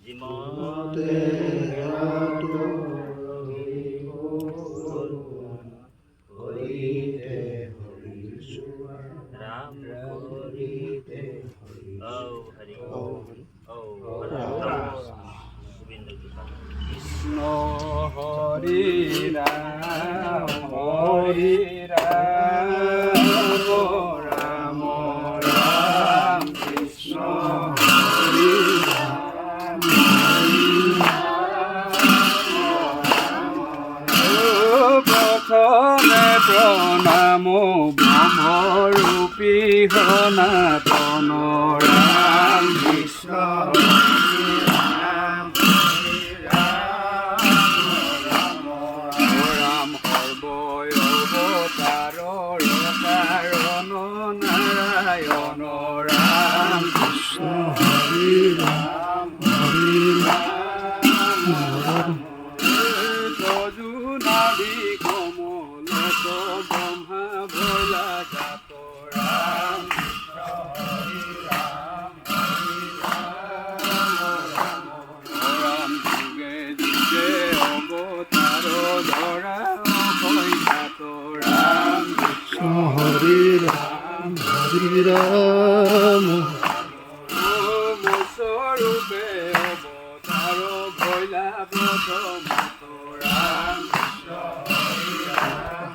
যিমতে হেৰাটো ৰহিব হৰিতে হৰিচোৱা ৰাম হৰিতে হৰি কৃষ্ণ হৰি ৰাম হৰি ৰাম ৰাম ৰাম কৃষ্ণ হৰি ৰাম প্ৰথমে প্ৰণাম ব্ৰহ্মৰূপী সনাতন ৰাম কৃষ্ণ নারায়ণ রাম কৃষ্ণ হরি রাম হরি রাম যজুনাদি কমলত ব্রহ্মা ভোলা জাত রাম কৃষ্ণ হরি রাম হরি রাম রাম যুগে যুগে অবতার ধরা অভয়াত রাম কৃষ্ণ হরি রাম হরি রাম স্বরূপে অবতার ভৈলা প্রথম রাম কৃষ্ণ হরি রাম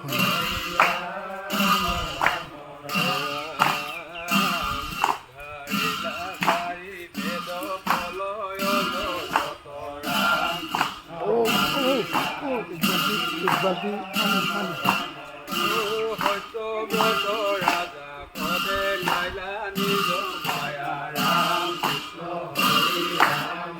হরি বেদ প্রলয় রাম সত্যব্রত রাজা পদে লাইলা নিজ মায়া রাম কৃষ্ণ হরি রাম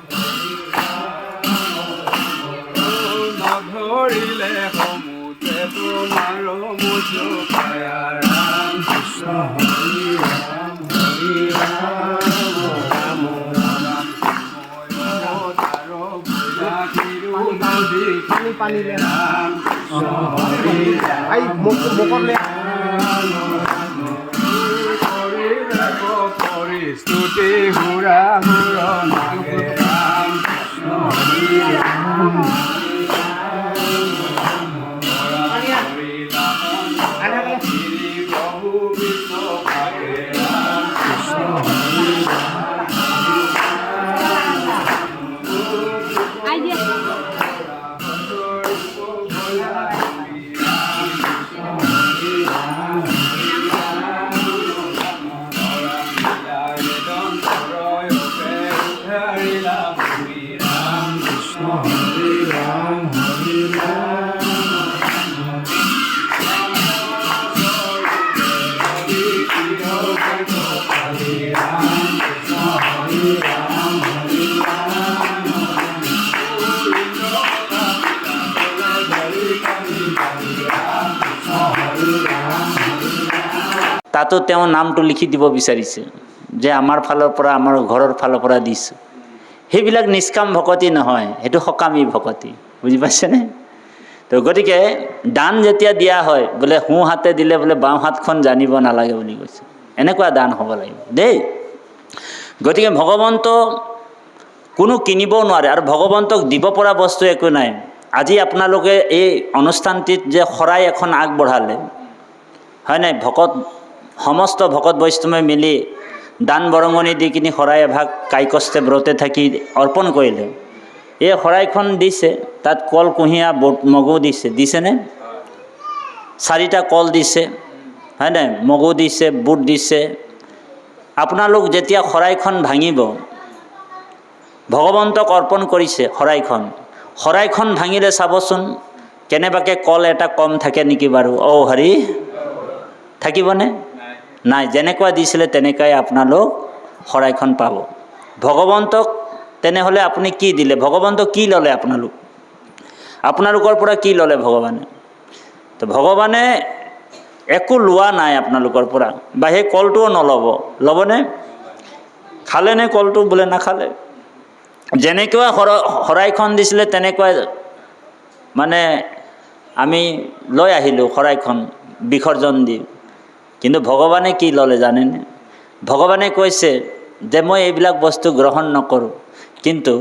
নধৰিলে সমুদ্ৰে তোমাৰ মুজ পায়া ৰাম কৃষ্ণ হৰি ৰাম হৰি ৰাম ৰাম পানী ৰাম কৃষ্ণ হৰি পৰিস্তুতি হুৰা হুৰ নাগে ৰাম কৃষ্ণ হৰি ৰাম প্ৰভু বিষ্ণু ভাগে ৰাম কৃষ্ণ হৰি তাতো তেওঁ নামটো লিখি দিব বিচাৰিছে যে আমাৰ ফালৰ পৰা আমাৰ ঘৰৰ ফালৰ পৰা দিছোঁ। সেইবিলাক নিষ্কাম ভকতি নহয়, সেইটো সকামী ভকতি, বুজি পাইছেনে? তো গতিকে দান যেতিয়া দিয়া হয় বোলে সোঁ হাতে দিলে বোলে বাওঁ হাতখন জানিব নালাগে বুলি কৈছে, এনেকুৱা দান হ'ব লাগিব দেই। গতিকে ভগৱন্ত কোনো কিনিবও নোৱাৰে আৰু ভগৱন্তক দিব পৰা বস্তু একো নাই। আজি আপোনালোকে এই অনুষ্ঠানটিত যে শৰাই এখন আগবঢ়ালে হয় নাই, ভকত সমস্ত ভকত বৈষ্ণৱে মিলি দান বৰঙণি দি কিনি শৰাই এভাগ কাইকষ্টে ব্ৰতে থাকি অৰ্পণ কৰিলে। এই শৰাইখন দিছে, তাত কল কুঁহিয়া বুট মগু দিছেনে? 4টা কল দিছে হয় নাই, মগু দিছে, বুট দিছে। আপোনালোক যেতিয়া শৰাইখন ভাঙিব, ভগৱন্তক অৰ্পণ কৰিছে শৰাইখন ভাঙিলে চাবচোন কেনেবাকৈ কল এটা কম থাকে নেকি বাৰু? হৰি থাকিবনে? নাই, যেনেকুৱা দিছিলে তেনেকুৱাই আপোনালোক শৰাইখন পাব। ভগৱন্তক তেনেহ'লে আপুনি কি দিলে? ভগৱন্তক কি ল'লে? আপোনালোকৰ পৰা কি ল'লে ভগৱানে? তো ভগৱানে একো লোৱা নাই আপোনালোকৰ পৰা, বা সেই কলটোও নল'ব। ল'বনে? খালেনে কলটো? বোলে নাখালে। যেনেকুৱা শৰাইখন দিছিলে তেনেকুৱা মানে আমি লৈ আহিলোঁ শৰাইখন বিসৰ্জন দি। কিন্তু ভগৱানে কি ল'লে জানেনে? ভগৱানে কৈছে যে মই এইবিলাক বস্তু গ্ৰহণ নকৰোঁ। কিন্তু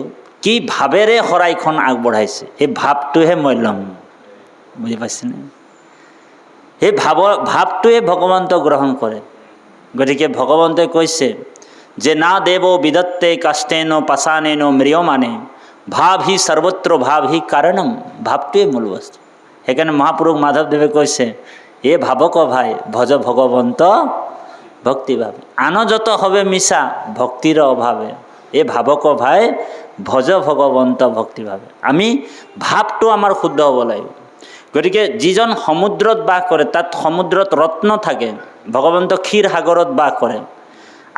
কি ভাৱেৰে শৰাইখন আগবঢ়াইছে সেই ভাৱটোহে মই ল'ম। বুজি পাইছেনে? সেই ভাৱটোৱে ভগৱন্ত গ্ৰহণ কৰে। গতিকে ভগৱন্তই কৈছে যে না দেৱ বিদত্তে কাষ্টেন পাষাণেন ম্ৰিয়মাণে ভাৱ হি সৰ্বত্ৰ ভাৱ হি কাৰণম। ভাৱটোৱে মূল বস্তু। সেইকাৰণে মহাপুৰুষ মাধৱদেৱে কৈছে এ ভাৱক ভাই ভজ ভগৱন্ত ভক্তিভাৱ, আন যত হবে মিছা ভক্তিৰ অভাৱে। এ ভাৱক ভাই ভজ ভগৱন্ত ভক্তিভাৱে। আমি ভাৱটো আমাৰ শুদ্ধ হ'ব লাগিব। গতিকে যিজন সমুদ্ৰত বাস কৰে তাত সমুদ্ৰত ৰত্ন থাকে, ভগৱন্ত ক্ষীৰ সাগৰত বাস কৰে।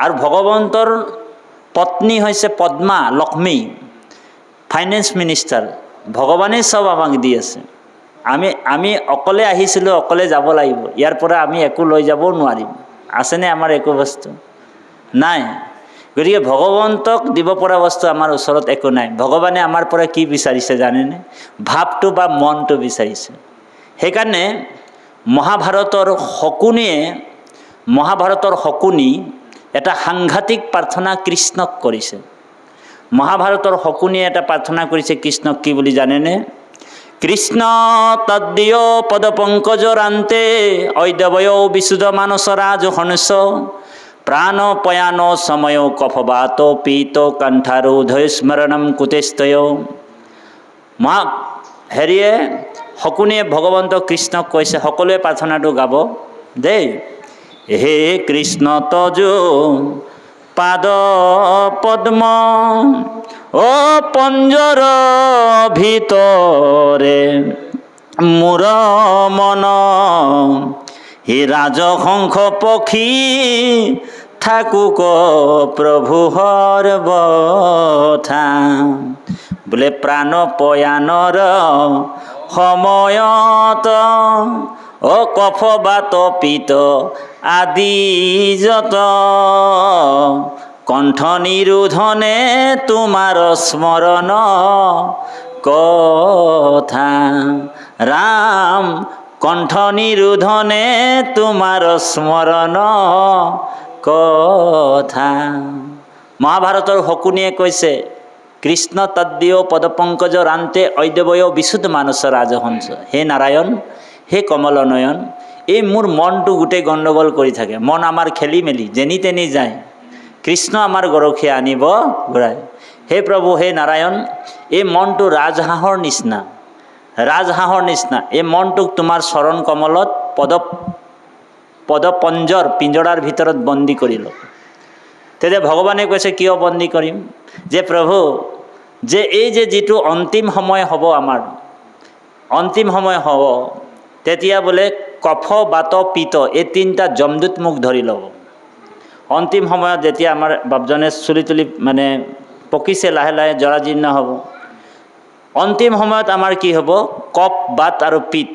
আৰু ভগৱন্তৰ পত্নী হৈছে পদ্মা লক্ষ্মী, ফাইনেন্স মিনিষ্টাৰ। ভগৱানেই চব আমাক দি আছে। আমি অকলে আহিছিলোঁ, অকলে যাব লাগিব। ইয়াৰ পৰা আমি একো লৈ যাবও নোৱাৰিম। আছেনে আমাৰ একো বস্তু? নাই। গতিকে ভগৱন্তক দিব পৰা বস্তু আমাৰ ওচৰত একো নাই। ভগৱানে আমাৰ পৰা কি বিচাৰিছে জানেনে? ভাৱটো বা মনটো বিচাৰিছে। সেইকাৰণে মহাভাৰতৰ শকুনি এটা সাংঘাতিক প্ৰাৰ্থনা কৃষ্ণক কৰিছে। মহাভাৰতৰ শকুনিয়ে এটা প্ৰাৰ্থনা কৰিছে কৃষ্ণক, কি বুলি জানেনে? কৃষ্ণ তদ্দীয় পদ পংকজৰান্তে ঐদবয় বিশুদ্ধ মানস ৰাজ হংস প্ৰাণ পয়ান সময় কফবাত পীত কণ্ঠাৰোধয় স্মৰণম কুতেস্তয়। শকুনিয়ে ভগৱন্ত কৃষ্ণক কৈছে, সকলোৱে প্ৰাৰ্থনাটো গাব দেই। হে কৃষ্ণ তজ পাদ পদ্ম ও পঞ্জৰ ভিতৰে মূৰ মন, হে ৰাজহংস পক্ষী থাকুক প্ৰভু সৰ্বথা। বোলে প্ৰাণ পয়ানৰ সময়ত ও কফ বাত পিত আদি যত, কণ্ঠ নিৰোধনে তোমাৰ স্মৰণ কথা। ৰাম কণ্ঠ নিৰোধনে তোমাৰ স্মৰণ কথা। মহাভাৰতৰ শকুনিয়ে কৈছে কৃষ্ণ তদ্দীয় পদপংকজ ৰান্তে ঐদবয় বিশুদ্ধ মানস ৰাজহংস। হে নাৰায়ণ, হে কমলনয়ন, এই মোৰ মনটো গোটেই গণ্ডগোল কৰি থাকে। মন আমাৰ খেলি মেলি যেনি তেনি যায়। কৃষ্ণ আমাৰ গৰখীয়া আনিব ঘূৰাই। হে প্ৰভু, হে নাৰায়ণ, এই মনটো ৰাজহাঁহৰ নিচিনা, ৰাজহাঁহৰ নিচিনা। এই মনটোক তোমাৰ চৰণ কমলত পদপঞ্জৰ পিঞ্জৰাৰ ভিতৰত বন্দী কৰিলোঁ। তেতিয়া ভগৱানে কৈছে কিয় বন্দী কৰিম? যে প্ৰভু, যে এই যে যিটো অন্তিম সময় হ'ব, আমাৰ অন্তিম সময় হ'ব, তেতিয়া বোলে কফ বাত পিত এই তিনিটা যমদূত মোক ধৰি ল'ব। অন্তিম সময়ত যেতিয়া আমাৰ বাপজনে চুলি তুলি মানে পকিছে, লাহে লাহে জৰাজীৰ্ণ হ'ব। অন্তিম সময়ত আমাৰ কি হ'ব? কফ বাত আৰু পিত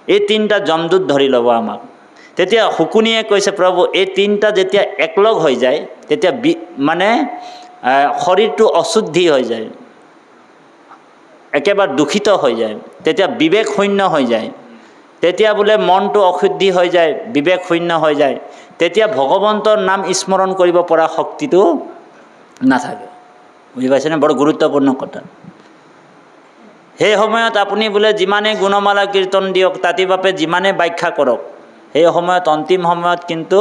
এই তিনিটা যমদূত ধৰি ল'ব আমাক। তেতিয়া শকুনিয়ে কৈছে প্ৰভু, এই তিনিটা যেতিয়া একলগ হৈ যায় তেতিয়া মানে শৰীৰটো অশুদ্ধি হৈ যায়, একেবাৰে দূষিত হৈ যায়, তেতিয়া বিবেক শূন্য হৈ যায়। তেতিয়া বোলে মনটো অশুদ্ধি হৈ যায়, বিবেক শূন্য হৈ যায়। তেতিয়া ভগৱন্তৰ নাম স্মৰণ কৰিব পৰা শক্তিটো নাথাকে। বুজি পাইছেনে? বৰ গুৰুত্বপূৰ্ণ কথা। সেই সময়ত আপুনি বোলে যিমানে গুণমালা কীৰ্তন দিয়ক, তাতি বাপে যিমানে ব্যাখ্যা কৰক, সেই সময়ত অন্তিম সময়ত কিন্তু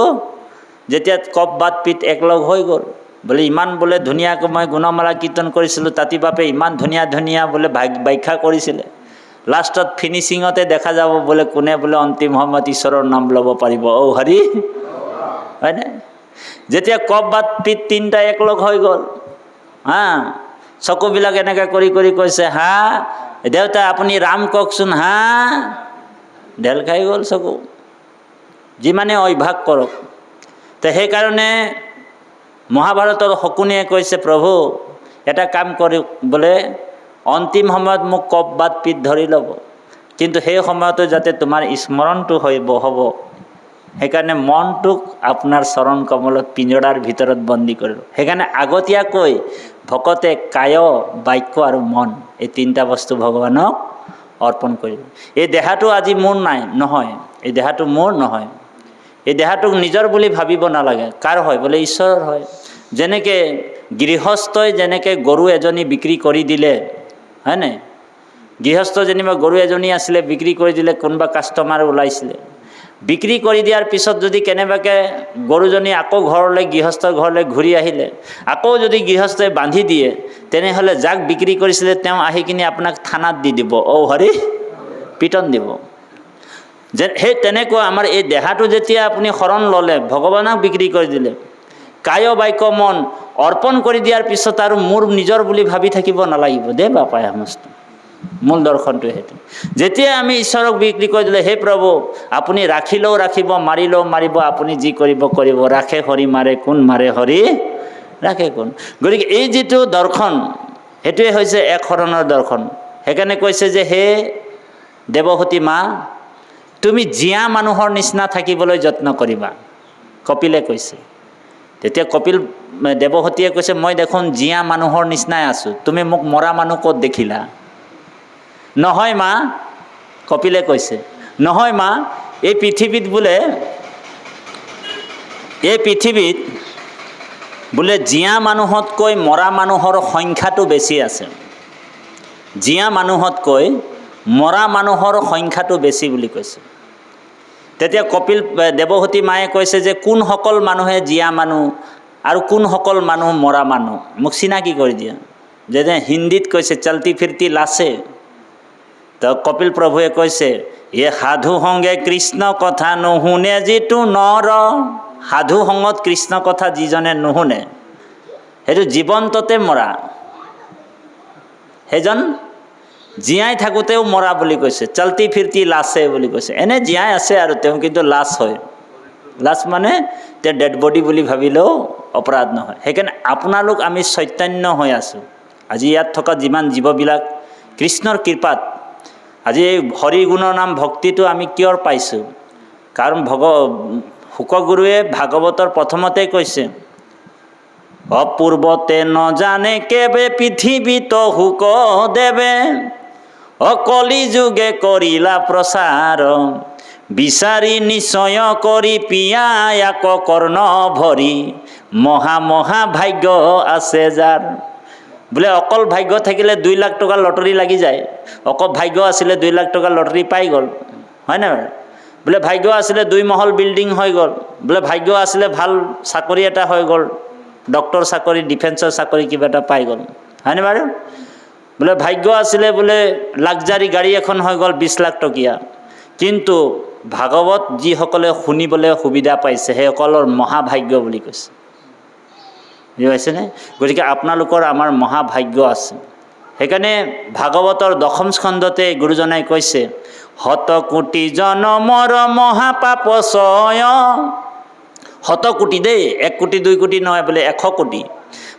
যেতিয়া কফ বাত পিত একলগ হৈ গ'ল, বোলে ইমান বোলে ধুনীয়াকৈ মই গুণমালা কীৰ্তন কৰিছিলোঁ, তাতি বাপে ইমান ধুনীয়া ধুনীয়া বোলে ব্যাখ্যা কৰিছিলে, লাষ্টত ফিনিচিঙতে দেখা যাব বোলে কোনে বোলে অন্তিম সময়ত ঈশ্বৰৰ নাম ল'ব পাৰিব। ঔ হৰি, হয়নে? যেতিয়া কফ বাত পিত তিনিটা একলগ হৈ গ'ল, চকুবিলাক এনেকৈ কৰি কৰি কৈছে, হা দেউতা আপুনি ৰাম কওকচোন, হা ঢেল খাই গ'ল চকু, যিমানে অভ্যাস কৰক। তো সেইকাৰণে মহাভাৰতৰ শকুনিয়ে কৈছে প্ৰভু এটা কাম কৰি বোলে অন্তিম সময়ত মোক কফ বাত পিত ধৰি ল'ব, কিন্তু সেই সময়তো যাতে তোমাৰ স্মৰণটো হ'ব, সেইকাৰণে মনটোক আপোনাৰ চৰণ কমলত পিঞ্জৰাৰ ভিতৰত বন্দী কৰিলোঁ। সেইকাৰণে আগতীয়াকৈ ভকতে কায়, বাক্য আৰু মন এই তিনিটা বস্তু ভগৱানক অৰ্পণ কৰিলোঁ। এই দেহাটো আজি মোৰ নহয়, এই দেহাটো মোৰ নহয়। এই দেহাটোক নিজৰ বুলি ভাবিব নালাগে। কাৰ হয়? বোলে ঈশ্বৰৰ হয়। যেনেকৈ গৃহস্থই যেনেকৈ গৰু এজনী বিক্ৰী কৰি দিলে, হয়নে? গৃহস্থ যেনিবা গৰু এজনী আছিলে, বিক্ৰী কৰি দিলে, কোনোবা কাষ্টমাৰ ওলাইছিলে, বিক্ৰী কৰি দিয়াৰ পিছত যদি কেনেবাকৈ গৰুজনী আকৌ ঘৰলৈ, গৃহস্থৰ ঘৰলৈ ঘূৰি আহিলে, আকৌ যদি গৃহস্থই বান্ধি দিয়ে, তেনেহ'লে যাক বিক্ৰী কৰিছিলে তেওঁ আহি কিনি আপোনাক থানাত দি দিব, হৰি পিটন দিব। যে সেই তেনেকুৱা আমাৰ এই দেহাটো যেতিয়া আপুনি শৰণ ল'লে, ভগৱানক বিক্ৰী কৰি দিলে, কায় বাক্য মন অৰ্পণ কৰি দিয়াৰ পিছত আৰু মোৰ নিজৰ বুলি ভাবি থাকিব নালাগিব দেই বাপাই সমস্ত। মূল দৰ্শনটো সেইটো। যেতিয়া আমি ঈশ্বৰক বিক্ৰী কৰি দিলে, হে প্ৰভু আপুনি ৰাখিলেও ৰাখিব, মাৰিলেও মাৰিব, আপুনি যি কৰিব কৰিব, ৰাখে হৰি মাৰে কোন, মাৰে হৰি ৰাখে কোন। গতিকে এই যিটো দৰ্শন, সেইটোৱে হৈছে এক শৰণৰ দৰ্শন। সেইকাৰণে কৈছে যে হে দেৱহতী মা, তুমি জীয়া মানুহৰ নিচিনা থাকিবলৈ যত্ন কৰিবা, কপিলে কৈছে। তেতিয়া কপিল দেৱহতীয়ে কৈছে, মই দেখোন জীয়া মানুহৰ নিচিনাই আছোঁ, তুমি মোক মৰা মানুহ ক'ত দেখিলা? নহয় মা, কপিলে কৈছে, নহয় মা, এই পৃথিৱীত বোলে জীয়া মানুহতকৈ মৰা মানুহৰ সংখ্যাটো বেছি আছে। জীয়া মানুহতকৈ মৰা মানুহৰ সংখ্যাটো বেছি বুলি কৈছে। তেতিয়া কপিল দেৱহতী মায়ে কৈছে যে কোনসকল মানুহে জীয়া মানুহ আৰু কোনসকল মানুহ মৰা মানুহ মোক চিনাকি কৰি দিয়া। যেনে হিন্দীত কৈছে চলতি ফিৰতি লাছে, তো কপিল প্ৰভুৱে কৈছে এ সাধু সংগে কৃষ্ণ কথা নুশুনে যিটো নৰ, সাধু সংগত কৃষ্ণ কথা যিজনে নুশুনে সেইটো জীৱন্ততে মৰা, সেইজন জীয়াই থাকোঁতেও মৰা বুলি কৈছে। চলতি ফিৰতি লাছে বুলি কৈছে, এনে জীয়াই আছে আৰু তেওঁ কিন্তু লাছ হয়। লাছ মানে তেওঁ ডেড বডি বুলি ভাবিলেও অপৰাধ নহয়। সেইকাৰণে আপোনালোক আমি চৈতন্য হৈ আছোঁ। আজি ইয়াত থকা যিমান জীৱবিলাক কৃষ্ণৰ কৃপাত আজি এই হৰি গুণৰ নাম ভক্তিটো আমি কিয় পাইছোঁ? কাৰণ শুকগুৰুৱে ভাগৱতৰ প্ৰথমতে কৈছে, অপূৰ্বতে নজানে কেবে পৃথিৱীত শুক দেৱে, অকলি যুগে কৰিলা প্ৰচাৰ, বিচাৰি নিশ্চয় কৰি পিয়াক কৰ্ণ ভৰি, মহা মহা ভাগ্য আছে যাৰ। বোলে অকল ভাগ্য থাকিলে 2 লাখ টকা লটাৰী লাগি যায়, অকল ভাগ্য আছিলে 2 লাখ টকা লটাৰী পাই গ'ল, হয় না? বোলে ভাগ্য আছিলে 2 মহল বিল্ডিং হৈ গ'ল, বোলে ভাগ্য আছিলে ভাল চাকৰি এটা হৈ গ'ল, ডক্টৰ চাকৰি, ডিফেন্সৰ চাকৰি কিবা এটা পাই গ'ল, হয়নে বাৰু? বোলে ভাগ্য আছিলে বোলে লাক্সাৰী গাড়ী এখন হৈ গ'ল 20 লাখ টকীয়া। কিন্তু ভাগৱত যিসকলে শুনিবলৈ সুবিধা পাইছে সেইসকলৰ মহাভাগ্য বুলি কৈছে, বুজি পাইছেনে? গতিকে আপোনালোকৰ আমাৰ মহাভাগ্য আছে। সেইকাৰণে ভাগৱতৰ 10ম স্কন্ধতে গুৰুজনাই কৈছে, শত কোটি জনমৰ মহাপাপ ছয়, শত কোটি দেই, 1 কোটি 2 কোটি নহয়, বোলে 100 কোটি,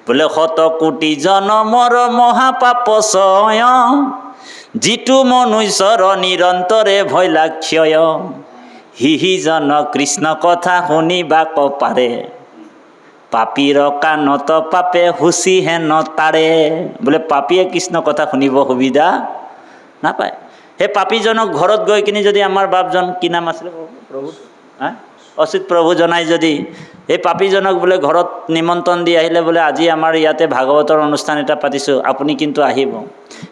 বোলে শত কোটি জনমৰ মহাপাপ ছয়, যিটো মনুষ্যৰ নিৰন্তৰে ভৈলাক্ষয়, হিজন কৃষ্ণ কথা শুনিবাক পাৰে, পাপীৰ কাণত পাপে হুচি হেন তাৰে। বোলে পাপীয়ে কৃষ্ণ কথা শুনিব সুবিধা নাপায়। সেই পাপীজনক ঘৰত গৈ কিনি যদি আমাৰ বাপজন, কি নাম আছিলে প্ৰভু, অচ্যুত প্ৰভু জনাই যদি এই পাপীজনক বোলে ঘৰত নিমন্ত্ৰণ দি আহিলে, বোলে আজি আমাৰ ইয়াতে ভাগৱতৰ অনুষ্ঠান এটা পাতিছোঁ, আপুনি কিন্তু আহিব।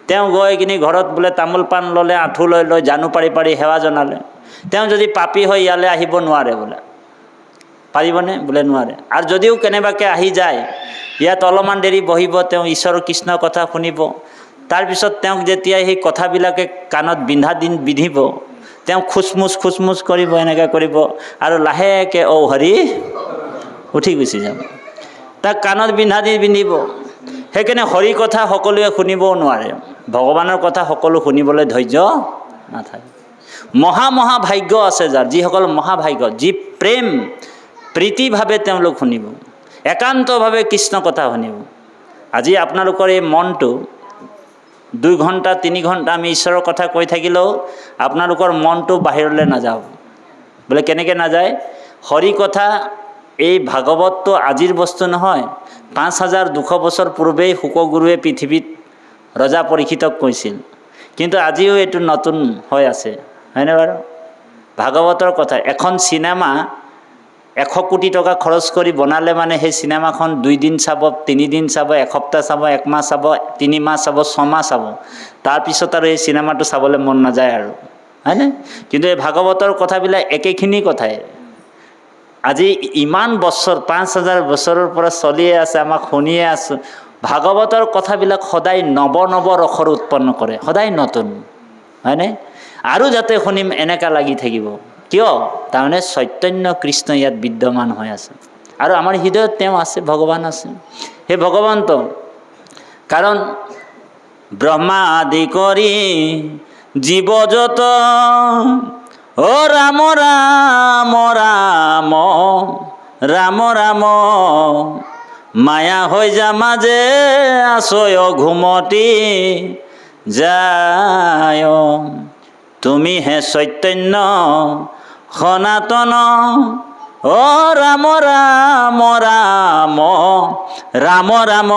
তেওঁ গৈ কিনি ঘৰত বোলে তামোল পাণ ল'লে, আঁঠু লৈ লৈ জানু পাৰি পাৰি সেৱা জনালে। তেওঁ যদি পাপী হৈ ইয়ালৈ আহিব নোৱাৰে, বোলে পাৰিবনে? বোলে নোৱাৰে। আৰু যদিও কেনেবাকৈ আহি যায়, ইয়াত অলপমান দেৰি বহিব, তেওঁ ঈশ্বৰ কৃষ্ণৰ কথা শুনিব। তাৰপিছত তেওঁক যেতিয়া সেই কথাবিলাকে কাণত বিন্ধিব, তেওঁ খুচমুচ কৰিব, এনেকৈ কৰিব, আৰু লাহেকৈ হৰি উঠি গুচি যাব। তাক কাণত বিন্ধিব। সেইকাৰণে হৰি কথা সকলোৱে শুনিবও নোৱাৰে, ভগৱানৰ কথা সকলো শুনিবলৈ ধৈৰ্য নাথাকে। মহা ভাগ্য আছে যাৰ, যিসকল মহাভাগ্য, যি প্ৰেম প্ৰীতিভাৱে তেওঁলোক শুনিব, একান্তভাৱে কৃষ্ণ কথা শুনিব। আজি আপোনালোকৰ এই মনটো 2 ঘণ্টা 3 ঘণ্টা আমি ঈশ্বৰৰ কথা কৈ থাকিলেও আপোনালোকৰ মনটো বাহিৰলৈ নাযাব। বোলে কেনেকৈ নাযায়? হৰি কথা, এই ভাগৱতটো আজিৰ বস্তু নহয়, 5200 বছৰ পূৰ্বেই শুকগুৰুৱে পৃথিৱীত ৰজা পৰীক্ষিতক কৈছিল, কিন্তু আজিও এইটো নতুন হৈ আছে, হয়নে বাৰু? ভাগৱতৰ কথা এখন চিনেমা 100 কোটি টকা খৰচ কৰি বনালে মানে সেই চিনেমাখন 2 দিন চাব, 3 দিন চাব, এসপ্তাহ চাব, 1 মাহ চাব, 3 মাহ চাব, 6 মাহ চাব, তাৰপিছত আৰু এই চিনেমাটো চাবলৈ মন নাযায় আৰু, হয়নে? কিন্তু এই ভাগৱতৰ কথাবিলাক একেখিনি কথাই আজি ইমান বছৰ 5000 বছৰৰ পৰা চলিয়ে আছে, আমাক শুনিয়ে আছোঁ। ভাগৱতৰ কথাবিলাক সদায় নৱ নৱ ৰসৰ উৎপন্ন কৰে, সদায় নতুন, হয়নে? আৰু যাতে শুনিম এনেকা লাগি থাকিব। কিয়? তাৰমানে চৈতন্য কৃষ্ণ ইয়াত বিদ্যমান হৈ আছে আৰু আমাৰ হৃদয়ত তেওঁ আছে, ভগৱান আছে। সেই ভগৱন্ত কাৰণ ব্ৰহ্মা আদি কৰি জীৱ যত, ও ৰাম ৰাম ৰাম ৰাম ৰাম, মায়া হৈ যা মাজে আছয় ঘুমতি যায়, তুমি হে চৈতন্য সনাতন, ও ৰাম ৰাম ৰাম ৰাম ৰাম,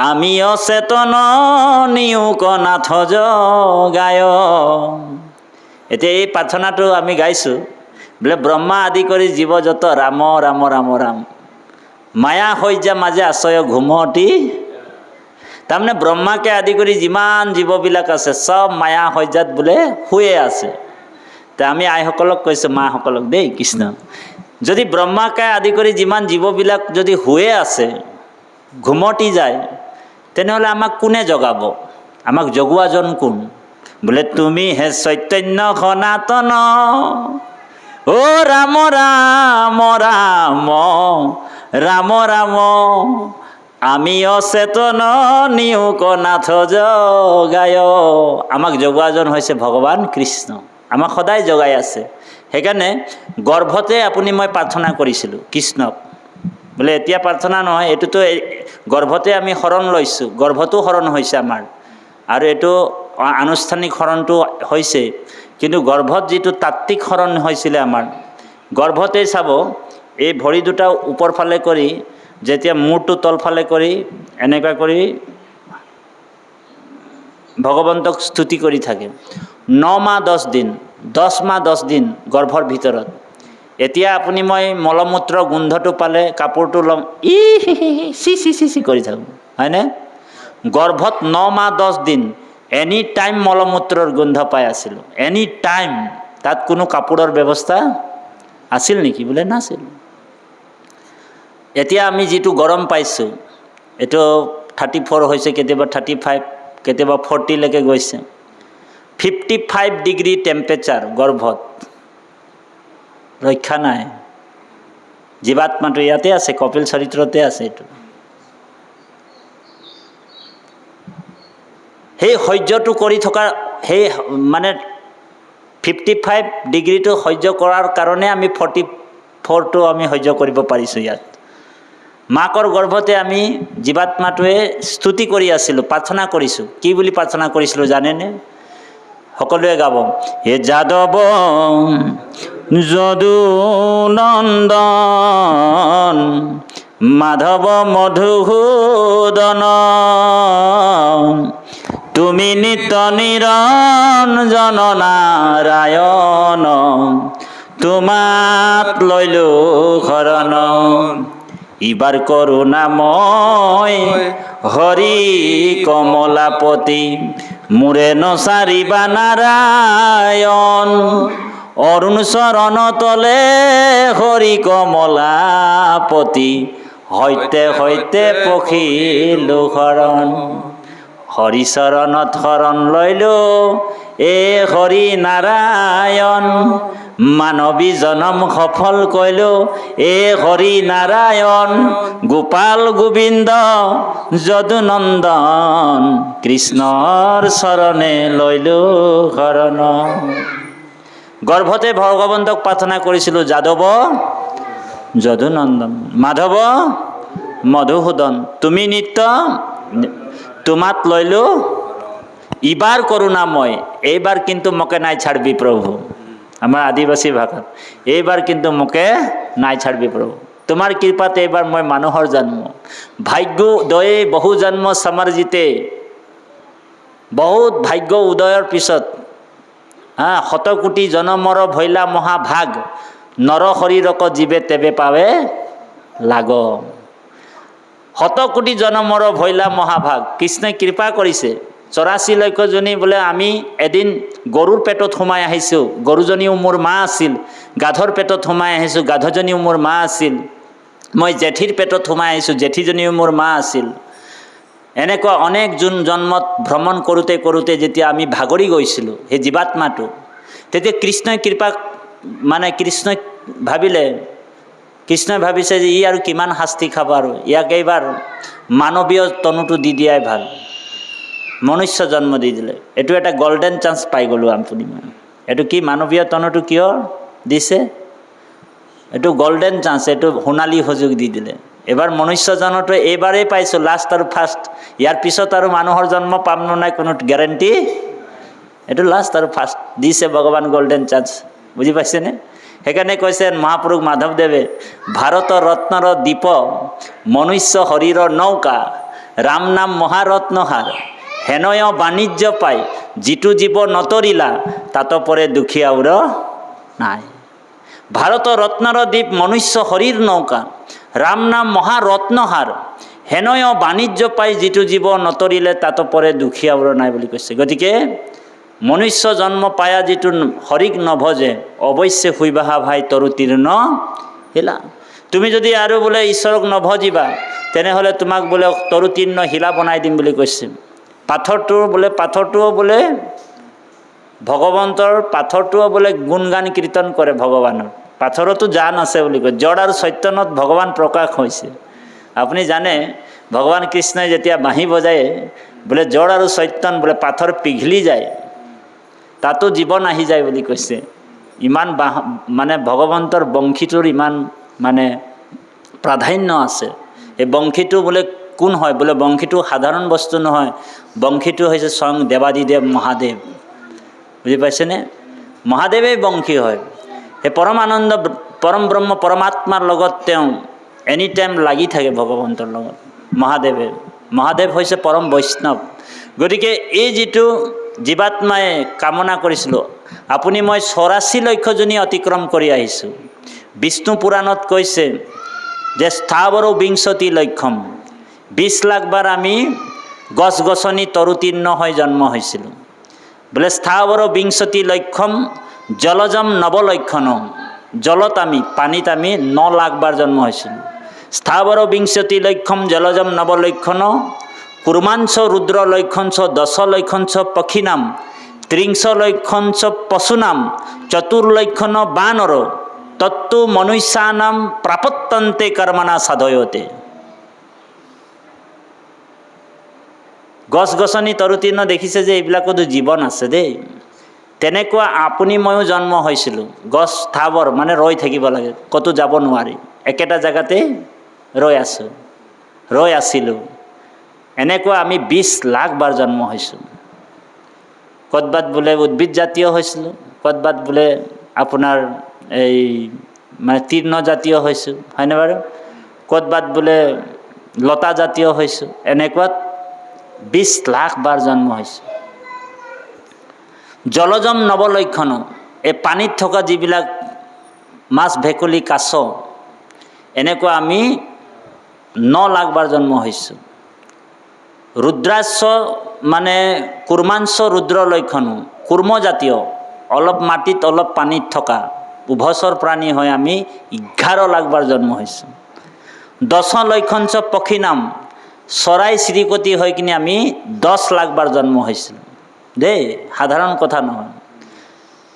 আমি অচেতন নিয়োগ নাথ জগায়। এতিয়া এই প্ৰাৰ্থনাটো আমি গাইছোঁ বোলে ব্ৰহ্মা আদি কৰি জীৱ যত, ৰাম ৰাম ৰাম ৰাম, মায়া হৈ যা মাজে আশ্ৰয় ঘুমতি। তাৰমানে ব্ৰহ্মাকে আদি কৰি যিমান জীৱবিলাক আছে চব মায়া সজ্জাত বোলে শুয়ে আছে। তে আমি আইসকলক কৈছোঁ, মাসকলক দেই, কৃষ্ণ যদি ব্ৰহ্মাকে আদি কৰি যিমান জীৱবিলাক যদি শুয়ে আছে, ঘুমতি যায়, তেনেহ'লে আমাক কোনে জগাব? আমাক জগোৱাজন কোন? বোলে তুমি হে চৈতন্য সনাতন, ও ৰাম ৰাম ৰাম ৰাম ৰাম, আমি অচেতন নিয়োগ নাথ জগায়। আমাক জগোৱাজন হৈছে ভগৱান কৃষ্ণ, আমাক সদায় জগাই আছে। সেইকাৰণে গৰ্ভতে আপুনি মই প্ৰাৰ্থনা কৰিছিলোঁ কৃষ্ণক, বোলে এতিয়া প্ৰাৰ্থনা নহয়, এইটোতো গৰ্ভতে আমি শৰণ লৈছোঁ, গৰ্ভতো শৰণ হৈছে আমাৰ, আৰু এইটো আনুষ্ঠানিক শৰণটো হৈছে। কিন্তু গৰ্ভত যিটো তাত্ত্বিক শৰণ হৈছিলে আমাৰ, গৰ্ভতে চাব এই ভৰি দুটা ওপৰ ফালে কৰি, যেতিয়া মূৰটো তলফালে কৰি এনেকুৱা কৰি ভগৱন্তক স্তুতি কৰি থাকে 9 মাহ 10 দিন, 10 মাহ 10 দিন গৰ্ভৰ ভিতৰত। এতিয়া আপুনি মই মলমূত্ৰ গোন্ধটো পালে কাপোৰটো ল'ম, চি চি চি চি কৰি থাকোঁ, হয়নে? গৰ্ভত 9 মাহ 10 দিন এনি টাইম মলমূত্ৰৰ গোন্ধ পাই আছিলোঁ, এনি টাইম। তাত কোনো কাপোৰৰ ব্যৱস্থা আছিল নেকি? বোলে নাছিল। এতিয়া আমি যিটো গৰম পাইছোঁ, এইটো 34 হৈছে, কেতিয়াবা 35, কেতিয়াবা 40লৈকে গৈছে। 55 ডিগ্ৰী টেম্পাৰেচাৰ গৰ্ভত, ৰক্ষা নাই। জীৱাত্মাটো ইয়াতে আছে, কপিল চৰিত্ৰতে আছে। এইটো সেই সহ্যটো কৰি থকা, সেই মানে 55 ডিগ্ৰীটো সহ্য কৰাৰ কাৰণে আমি 44টো আমি সহ্য কৰিব পাৰিছোঁ ইয়াত। মাকৰ গৰ্ভতে আমি জীৱাত্মাটোৱে স্তুতি কৰি আছিলোঁ, প্ৰাৰ্থনা কৰিছোঁ। কি বুলি প্ৰাৰ্থনা কৰিছিলোঁ জানেনে? সকলোৱে গাব, হে যাদৱ যদু নন্দন, মাধৱ মধুসূদন, তুমি নিত্য নিৰঞ্জন নাৰায়ণ, তোমাত লৈলো শৰণ, ইবাৰ কৰুণাময় হৰি কমলাপতি, মুৰে নচাৰিবা নাৰায়ণ, অৰুণ চৰণ তলে হৰি কমলাপতি, হইতে হইতে পখিলো শৰণ, হৰি চৰণত শৰণ লৈলো এ হৰি নাৰায়ণ, মানৱী জনম সফল কৈলো এ হৰি নাৰায়ণ, গোপাল গোবিন্দ যদুনন্দন, কৃষ্ণৰ চৰণে লৈলো শৰণ। গৰ্ভতে ভগৱন্তক প্ৰাৰ্থনা কৰিছিলোঁ, যাদৱ যদুনন্দন, মাধৱ মধুসূদন, তুমি নিত্য, তোমাত লৈলো ইবাৰ কৰুণাময়, এইবাৰ কিন্তু মোকে নাই ছাড়বি প্ৰভু। আমাৰ আদিবাসী ভাষাত, এইবাৰ কিন্তু মোকে নাই ছাড়বি প্ৰভু, তোমাৰ কৃপাত এইবাৰ মই মানুহৰ জন্ম, ভাগ্য দয়ে বহু জন্ম সমৰ্জিতে, বহুত ভাগ্য উদয়ৰ পিছত 100 কোটি জনমৰ ভৈলা মহাভাগ, নৰ শৰীৰক জীৱে তেবে পাৱে লাগ। শত কোটি জনমৰ ভৈলা মহাভাগ। কৃষ্ণই কৃপা কৰিছে 84 লক্ষ জনী বোলে আমি এদিন গৰুৰ পেটত সোমাই আহিছোঁ, গৰুজনীও মোৰ মা আছিল। গাধৰ পেটত সোমাই আহিছোঁ, গাধজনীও মোৰ মা আছিল। মই জেঠীৰ পেটত সোমাই আহিছোঁ, জেঠীজনীও মোৰ মা আছিল। এনেকুৱা অনেক জন্মত ভ্ৰমণ কৰোঁতে কৰোঁতে যেতিয়া আমি ভাগৰি গৈছিলোঁ সেই জীৱাত্মাটো, তেতিয়া কৃষ্ণই কৃপা মানে কৃষ্ণই ভাবিলে, কৃষ্ণই ভাবিছে যে ই আৰু কিমান শাস্তি খাব, আৰু ইয়াক এইবাৰ মানৱীয় তনুটো দি দিয়াই ভাল। মনুষ্য জন্ম দি দিলে। এইটো এটা গল্ডেন চান্স পাই গ'লোঁ আপুনি। এইটো কি মানৱীয় তনুটো কিয় দিছে? এইটো গল্ডেন চান্স, এইটো সোণালী সুযোগ দি দিলে। এবাৰ মনুষ্য জন্মটো এইবাৰেই পাইছোঁ, লাষ্ট আৰু ফাৰ্ষ্ট। ইয়াৰ পিছত আৰু মানুহৰ জন্ম পাম নে নাই কোনো গেৰেণ্টি। এইটো লাষ্ট আৰু ফাৰ্ষ্ট দিছে ভগৱান, গল্ডেন চান্স। বুজি পাইছেনে? সেইকাৰণে কৈছে মহাপুৰুষ মাধৱদেৱে, ভাৰতৰ ৰত্নৰ দীপ মনুষ্য শৰীৰৰ নৌকা, ৰাম নাম মহাৰত্নহাৰ, হেনয় বাণিজ্য পাই যিটো জীৱ নতৰিলা, তাত পৰে দুখীয়া উৰ নাই। ভাৰতৰ ৰত্নৰ দ্বীপ মনুষ্য শৰীৰ নৌকা, ৰাম নাম মহাৰত্নহাৰ, হেনয় বাণিজ্য পাই যিটো জীৱ নতৰিলে, তাত পৰে দুখীয়া উৰ নাই বুলি কৈছে। গতিকে মনুষ্য জন্ম পায়া যিটো হৰিক নভজে, অৱশ্যে শুইবাহা ভাই তৰু তীৰ্ণ শিলা। তুমি যদি আৰু বোলে ঈশ্বৰক নভজিবা, তেনেহ'লে তোমাক বোলে তৰু তীৰ্ণ শিলা বনাই দিম বুলি কৈছে। পাথৰটোও বোলে ভগৱন্তৰ, পাথৰটোও বোলে গুণগান কীৰ্তন কৰে ভগৱানৰ। পাথৰতো জান আছে বুলি কয়। জড় আৰু চৈতন্যত ভগৱান প্ৰকাশ হৈছে। আপুনি জানে ভগৱান কৃষ্ণই যেতিয়া বাঁহী বজায় বোলে জড় আৰু চৈতন্য বোলে পাথৰ পিঘলি যায়, তাতো জীৱন আহি যায় বুলি কৈছে। ইমান মানে ভগৱন্তৰ বংশীটোৰ ইমান মানে প্ৰাধান্য আছে। এই বংশীটো বোলে কোন হয়? বোলে বংশীটো সাধাৰণ বস্তু নহয়, বংশীটো হৈছে স্বয়ং দেৱাদিদেৱ মহাদেৱ। বুজি পাইছেনে? মহাদেৱেই বংশী হয়। সেই পৰম আনন্দ পৰম ব্ৰহ্ম পৰমাত্মাৰ লগত তেওঁ এনি টাইম লাগি থাকে ভগৱন্তৰ লগত। মহাদেৱ হৈছে পৰম বৈষ্ণৱ। গতিকে এই যিটো জীৱাত্মাই কামনা কৰিছিলোঁ, আপুনি মই 84 লক্ষ জনী অতিক্ৰম কৰি আহিছোঁ। বিষ্ণু পুৰাণত কৈছে যে স্থাৱৰ বিংশতি লক্ষম, 20 লাখ বাৰ আমি গছ গছনি তৰুতীৰ্ণ হৈ জন্ম হৈছিলোঁ। বোলে স্থাৱৰ বিংশতি লক্ষম জলজম নৱলক্ষণ, জলত আমি পানীত আমি 9 লাখ বাৰ জন্ম হৈছিলোঁ। স্থাৱৰ বিংশতি লক্ষম জলজম নৱলক্ষণ, কুৰ্মাঞ্চ ৰুদ্ৰ লক্ষঞ্চ 10 লক্ষঞ্চ পক্ষীনাম, 30 লক্ষঞ্চ পশুনাম, 4 লক্ষণ বানৰ, তত্তু মনুষ্যানাম প্ৰাপত্যন্তে কৰ্মণা সাধয়তে। গছ গছনি তৰুতীৰ্ণ দেখিছে যে এইবিলাকতো জীৱন আছে দেই। তেনেকুৱা আপুনি ময়ো জন্ম হৈছিলোঁ। গছ স্থাৱৰ মানে ৰৈ থাকিব লাগে, ক'তো যাব নোৱাৰি, একেটা জেগাতে ৰৈ আছিলোঁ। এনেকুৱা আমি 20 লাখ বাৰ জন্ম হৈছোঁ। ক'ৰবাত বোলে উদ্ভিদ জাতীয় হৈছিলোঁ, ক'ৰবাত বোলে আপোনাৰ এই মানে তীৰ্ণ জাতীয় হৈছোঁ, হয়নে বাৰু? ক'ৰবাত বোলে লতা জাতীয় হৈছোঁ। এনেকুৱাত 20 লাখ বাৰ জন্ম হৈছোঁ। জলজম নৱলক্ষণ, এই পানীত থকা যিবিলাক মাছ, ভেকুলী, কাছ, এনেকুৱা আমি 9 লাখ বাৰ জন্ম হৈছোঁ। ৰুদ্ৰাশ্ব মানে কুৰ্মাঞ্চ ৰুদ্ৰ লক্ষণ, কুৰ্মজাতীয়, অলপ মাটিত অলপ পানীত থকা উভচৰ প্ৰাণী হৈ আমি 11 লাখ বাৰ জন্ম হৈছোঁ। 10 লক্ষঞ্চ পক্ষী নাম, চৰাই চিৰিকটি হৈ কিনে আমি 10 লাখ বাৰ জন্ম হৈছিলোঁ দেই, সাধাৰণ কথা নহয়।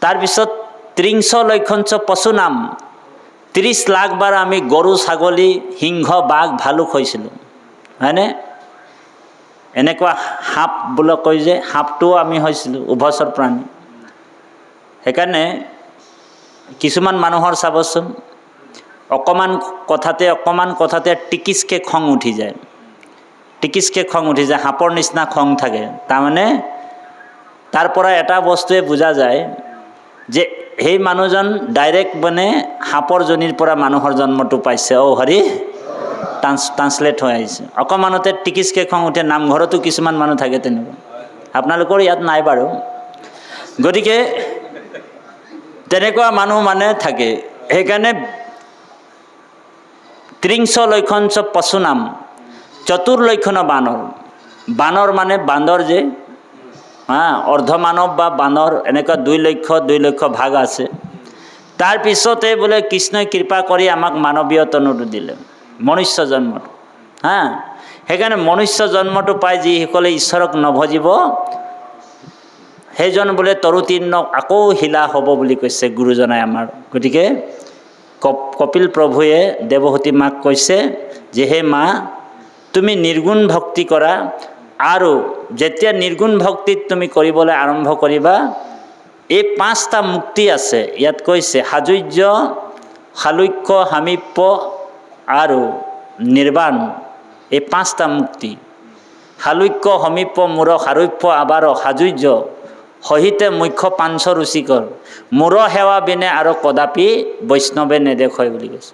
তাৰপিছত 30 লক্ষঞ্চ পশু নাম, 30 লাখ বাৰ আমি গৰু, ছাগলী, সিংহ, বাঘ, ভালুক হৈছিলোঁ, হয়নে? এনেকুৱা সাপ বোলে কয় যে, সাপটোও আমি হৈছিলোঁ, উভচৰ প্ৰাণী। সেইকাৰণে কিছুমান মানুহৰ চাবচোন, অকণমান কথাতে টিকিচকৈ খং উঠি যায়, সাপৰ নিচিনা খং থাকে। তাৰমানে তাৰ পৰা এটা বস্তুৱে বুজা যায় যে সেই মানুহজন ডাইৰেক্ট মানে সাপৰ জনীৰ পৰা মানুহৰ জন্মটো পাইছে। হৰি ট্ৰান্সলেট হৈ আহিছে। অকণমানতে টিকিচকৈ খং উঠে। নামঘৰতো কিছুমান মানুহ থাকে তেনেকুৱা, আপোনালোকৰ ইয়াত নাই বাৰু। গতিকে তেনেকুৱা মানুহ মানে থাকে। সেইকাৰণে ত্ৰিংশ লক্ষণ পশুনাম চতুৰ্লক্ষণ বানৰ। বানৰ মানে বান্দৰ যে, অৰ্ধমানৱ বা বানৰ, এনেকুৱা 2 লক্ষ ভাগ আছে। তাৰপিছতে বোলে কৃষ্ণই কৃপা কৰি আমাক মানৱীয় তনুটো দিলে, মনুষ্য জন্মটো। সেইকাৰণে মনুষ্য জন্মটো পাই যিসকলে ঈশ্বৰক নভজিব সেইজন বোলে তৰুতীৰ্ণ আকৌ শিলা হ'ব বুলি কৈছে গুৰুজনাই আমাৰ। গতিকে কপিল প্ৰভুৱে দেৱহতী মাক কৈছে যে হে মা, তুমি নিৰ্গুণ ভক্তি কৰা, আৰু যেতিয়া নিৰ্গুণ ভক্তিত তুমি কৰিবলৈ আৰম্ভ কৰিবা, এই 5টা মুক্তি আছে ইয়াত কৈছে, সাযুজ্য, শালুক্য, সামীপ্য আৰু নিৰ্বাণ। এই 5টা মুক্তি, শালুক্য, সমীপ্য, মূৰ, সাৰূপ্য, আবাৰ, সাযুজ্য, সহিতে মুখ্য পাঞ্চ ৰুচিকৰ, মূৰ সেৱা বিনে আৰু কদাপি বৈষ্ণৱে নেদেখয় বুলি কৈছে।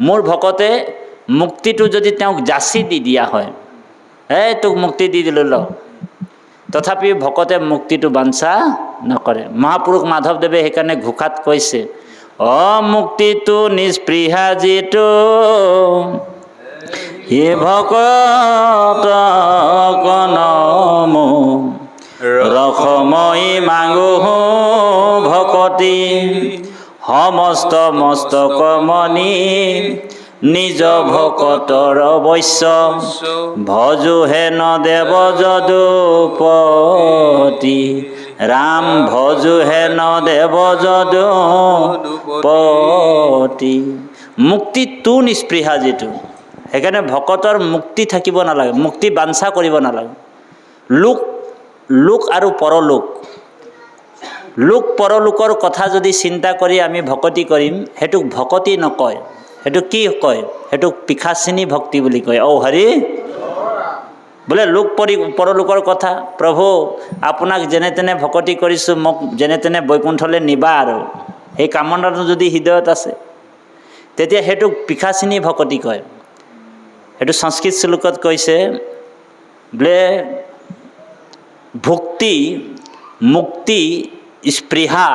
মোৰ ভকতে মুক্তিটো যদি তেওঁক যাচি দি দিয়া হয়, তোক মুক্তি দি দিলোঁ ল, তথাপি ভকতে মুক্তিটো বাঞ্ছা নকৰে। মহাপুৰুষ মাধৱদেৱে সেইকাৰণে ঘোষাত কৈছে, মুক্তিটো নিস্পৃহা যিটো হে ভকত কনমো ৰসময়ী মাগো ভকতি, সমস্ত মস্তক মণি নিজ ভকতৰ অৱশ্য, ভজো হেন দেৱ যদুপতি, ৰাম ভজো হেন দেৱ যদুপতি। মুক্তিটো নিস্পৃহা যিটো, সেইকাৰণে ভকতৰ মুক্তি থাকিব নালাগে, মুক্তি বাঞ্ছা কৰিব নালাগে। লোক আৰু পৰলোক, লোক পৰলোকৰ কথা যদি চিন্তা কৰি আমি ভকতি কৰিম, সেইটোক ভকতি নকয়, সেইটো কি কয়? সেইটোক পিশাচিনী ভক্তি বুলি কয়। হৰি বোলে লোক পৰলোকৰ কথা, প্ৰভু আপোনাক যেনে তেনে ভকতি কৰিছোঁ, মোক যেনে তেনে বৈকুণ্ঠলৈ নিবা, আৰু সেই কামনাটো যদি হৃদয়ত আছে, তেতিয়া সেইটোক পিশাচিনী ভকতি কয়। সেইটো সংস্কৃত শ্লোকত কৈছে বোলে ভক্তি, মুক্তি, স্পৃহা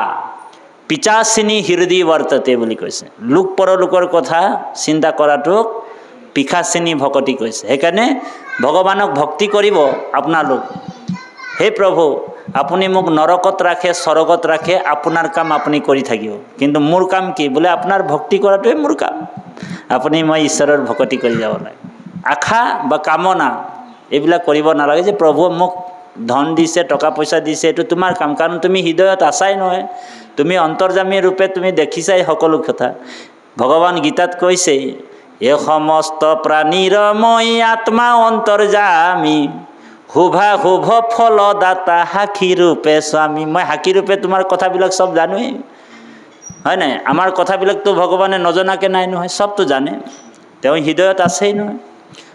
পিচাচিনী হৃদয় বৰ্ততে বুলি কৈছে। লোক পৰলোকৰ কথা চিন্তা কৰাটোক পিশাচিনী ভকতি কৈছে। সেইকাৰণে ভগৱানক ভক্তি কৰিব আপোনালোক, হে প্ৰভু আপুনি মোক নৰকত ৰাখে, স্বৰ্গত ৰাখে, আপোনাৰ কাম আপুনি কৰি থাকিব, কিন্তু মোৰ কাম কি? বোলে আপোনাৰ ভক্তি কৰাটোৱে মোৰ কাম। আপুনি মই ঈশ্বৰৰ ভকতি কৰি যাব লাগে। আশা বা কামনা এইবিলাক কৰিব নালাগে যে প্ৰভু মোক ধন দিছে, টকা পইচা দিছে, এইটো তোমাৰ কাম, কাৰণ তুমি হৃদয়ত আছাই নহয়, তুমি অন্তৰ্যামী ৰূপে তুমি দেখিছাই সকলো কথা। ভগৱান গীতাত কৈছে, এ সমস্ত প্ৰাণীৰ মই আত্মা অন্তৰ্যামী, শুভা শুভ ফল দাতা সাক্ষী ৰূপে স্বামী। মই সাক্ষী ৰূপে তোমাৰ কথাবিলাক চব জানোৱেই, হয় নাই? আমাৰ কথাবিলাকতো ভগৱানে নজনাকৈ নাই নহয়, চবতো জানে, তেওঁ হৃদয়ত আছেই নহয়।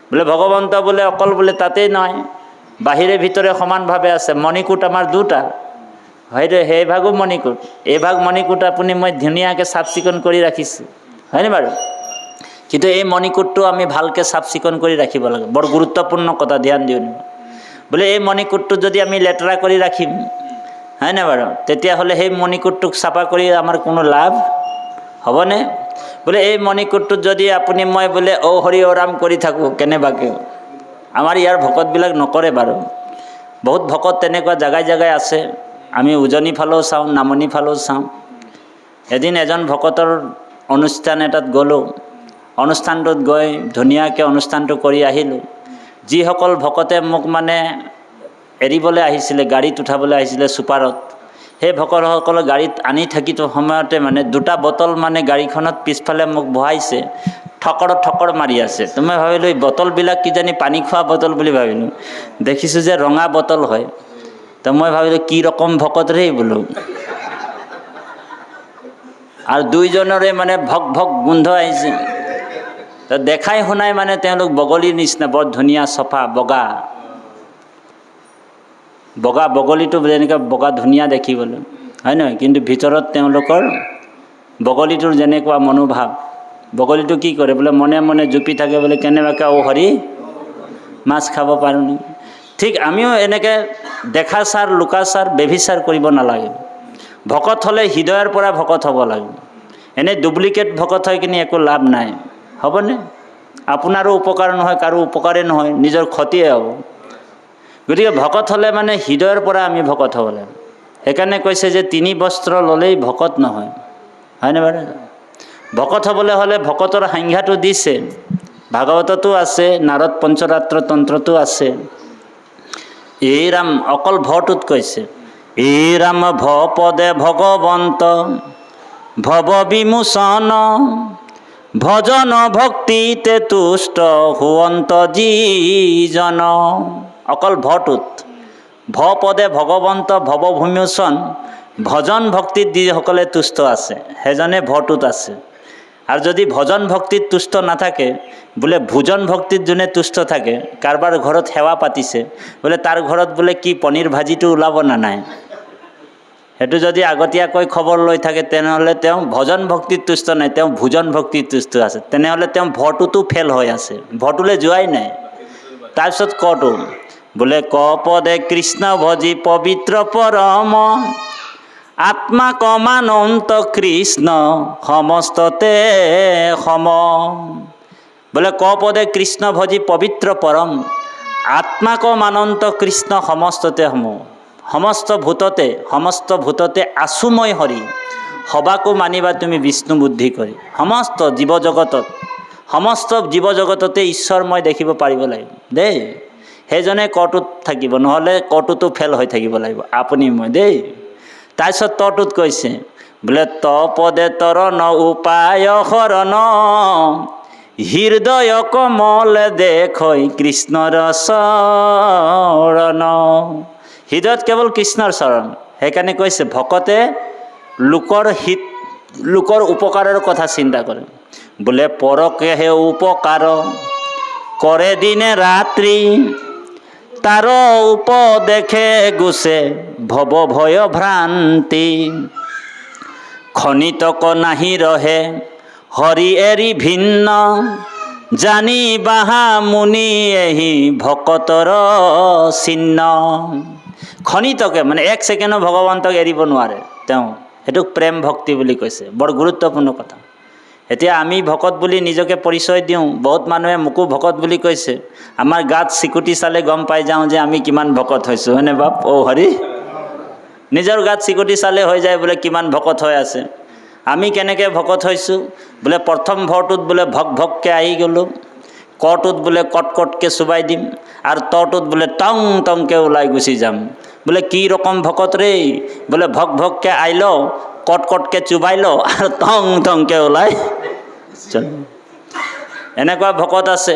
বোলে ভগৱন্ত বোলে অকল বোলে তাতেই নহয়, বাহিৰে ভিতৰে সমানভাৱে আছে। মণিকূট আমাৰ 2টা, হয়তো সেই ভাগো মণিকূট, এই ভাগ মণিকূট আপুনি মই ধুনীয়াকৈ চাফ চিকুণ কৰি ৰাখিছোঁ, হয়নে বাৰু? কিন্তু এই মণিকূটটো আমি ভালকৈ চাফ চিকুণ কৰি ৰাখিব লাগে, বৰ গুৰুত্বপূৰ্ণ কথা, ধ্যান দিওঁ। বোলে এই মণিকূটটো যদি আমি লেতেৰা কৰি ৰাখিম, হয়নে বাৰু, তেতিয়াহ'লে সেই মণিকূটটোক চাফা কৰি আমাৰ কোনো লাভ হ'বনে? বোলে এই মণিকূটটোত যদি আপুনি মই বোলে হৰি ৰাম কৰি থাকোঁ কেনেবাকৈ, আমাৰ ইয়াৰ ভকতবিলাক নকৰে বাৰু, বহুত ভকত তেনেকুৱা জেগাই জেগাই আছে। আমি উজনি ফালেও চাওঁ, নামনি ফালেও চাওঁ। এদিন এজন ভকতৰ অনুষ্ঠান এটাত গ'লোঁ, অনুষ্ঠানটোত গৈ ধুনীয়াকৈ অনুষ্ঠানটো কৰি আহিলোঁ। যিসকল ভকতে মোক মানে এৰিবলৈ আহিছিলে, গাড়ীত উঠাবলৈ আহিছিলে ছুপাৰত, সেই ভকতসকলে গাড়ীত আনি থাকি সময়তে মানে 2টা বটল মানে গাড়ীখনত পিছফালে মোক বহাইছে, ঠকৰ মাৰি আছে। তো মই ভাবিলোঁ এই বটলবিলাক কিজানি পানী খোৱা বটল বুলি ভাবিলোঁ, দেখিছোঁ যে ৰঙা বটল হয়। তো মই ভাবিলোঁ কি ৰকম ভকত ৰে বোলো, আৰু 2জনৰে মানে ভক ভক গোন্ধ আহিছে। তো দেখাই শুনাই মানে তেওঁলোক বগলীৰ নিচিনা, বৰ ধুনীয়া চফা বগা বগা, বগলীটো যেনেকৈ বগা ধুনীয়া দেখিবলৈ, হয় নহয়? কিন্তু ভিতৰত তেওঁলোকৰ বগলীটোৰ যেনেকুৱা মনোভাৱ, বগলীটো কি কৰে বোলে মনে মনে জুপি থাকে, বোলে কেনেবাকৈ হৰি মাছ খাব পাৰোঁ নেকি। ঠিক আমিও এনেকৈ দেখাচাৰ, লুকাচাৰ, বেভিচাৰ কৰিব নালাগে। ভকত হ'লে হৃদয়ৰ পৰা ভকত হ'ব লাগে। এনে ডুপ্লিকেট ভকত হৈ কিনে একো লাভ নাই, হ'বনে? আপোনাৰো উপকাৰ নহয়, কাৰো উপকাৰে নহয়, নিজৰ ক্ষতিয়ে হ'ব। গতিকে ভকত হ'লে মানে হৃদয়ৰ পৰা আমি ভকত হ'ব লাগে। সেইকাৰণে কৈছে যে 3 বস্ত্ৰ ল'লেই ভকত নহয়, হয়নে বাৰু? ভকত হ'বলৈ হ'লে ভকতৰ সংজ্ঞাটো দিছে, ভাগৱততো আছে, নাৰদ পঞ্চৰাত্ৰ তন্ত্ৰতো আছে। এই ৰাম অকল ভটোত কৈছে, এই ৰাম ভ পদে ভগৱন্ত ভৱ বিমোচন ভজন ভক্তিতে তুষ্ট হুৱন্ত যিজন। অকল ভটোত, ভ পদে ভগৱন্ত ভৱ বিমোচন ভজন ভক্তিত যিসকলে তুষ্ট আছে সেইজনে ভটোত আছে। আৰু যদি ভজন ভক্তিত তুষ্ট নাথাকে, বোলে ভোজন ভক্তিত যোনে তুষ্ট থাকে, কাৰোবাৰ ঘৰত সেৱা পাতিছে, বোলে তাৰ ঘৰত বোলে কি পনীৰ ভাজিটো ওলাব না নাই, সেইটো যদি আগতীয়াকৈ খবৰ লৈ থাকে, তেনেহ'লে তেওঁ ভজন ভক্তিত তুষ্ট নাই, তেওঁ ভোজন ভক্তিত তুষ্ট আছে। তেনেহ'লে তেওঁ ভটোতো ফেল হৈ আছে, ভটোলৈ যোৱাই নাই। তাৰপিছত কটো বোলে ক পদে কৃষ্ণ ভজি পবিত্ৰ পৰম আত্মা কমানন্ত কৃষ্ণ সমস্ততে সম। বোলে ক পদে কৃষ্ণ ভজি পবিত্ৰ পৰম আত্মা কমানন্ত কৃষ্ণ সমস্ততে সম। সমস্ত ভূততে আছুময় হৰি সবাকো মানিবা তুমি বিষ্ণু বুদ্ধি কৰি। সমস্ত জীৱ জগততে ঈশ্বৰময় দেখিব পাৰিব লাগিব দেই, সেইজনে কটোত থাকিব, নহ'লে কটোতো ফেল হৈ থাকিব লাগিব আপুনি মই দেই। তাৰপিছত তটোত কৈছে বোলে ত পদে তৰণ উপায় শৰণ হৃদয় কমল দেখৈ কৃষ্ণৰ চৰণ। হৃদয়ত কেৱল কৃষ্ণৰ চৰণ। সেইকাৰণে কৈছে ভকতে লোকৰ উপকাৰৰ কথা চিন্তা কৰে। বোলে পৰকেহে উপকাৰ কৰে দিনে ৰাত্ৰি তাৰ উপদেশে গুছে ভৱ ভয় ভ্ৰান্তি খনিতক নাহি ৰহে হৰি এৰি ভিন্ন জানি বাহা মুনি এহি ভকতৰ চিহ্ন। খনিতকে মানে 1 ছেকেণ্ডো ভগৱন্তক এৰিব নোৱাৰে তেওঁ, সেইটোক প্ৰেম ভক্তি বুলি কৈছে। বৰ গুৰুত্বপূৰ্ণ কথা। এতিয়া আমি ভকত বুলি নিজকে পৰিচয় দিওঁ, বহুত মানুহে মোকো ভকত বুলি কৈছে। আমাৰ গাত চিকুটি চালে গম পাই যাওঁ যে আমি কিমান ভকত হৈছোঁ, হয়নে বাপ? হৰি নিজৰ গাত চিকুটি চালে হৈ যায় বোলে কিমান ভকত হৈ আছে। আমি কেনেকৈ ভকত হৈছোঁ? বোলে প্ৰথম ভৰটোত বোলে ভককৈ আহি গ'লোঁ, কটোত বোলে কটকৈ চুবাই দিম, আৰু তটোত বোলে টংকৈ ওলাই গুচি যাম। বোলে কি ৰকম ভকত ৰে? বোলে ভককৈ আহিল, কটকৈ চুবাই ল আৰু টংকৈ ওলাই। এনেকুৱা ভকত আছে।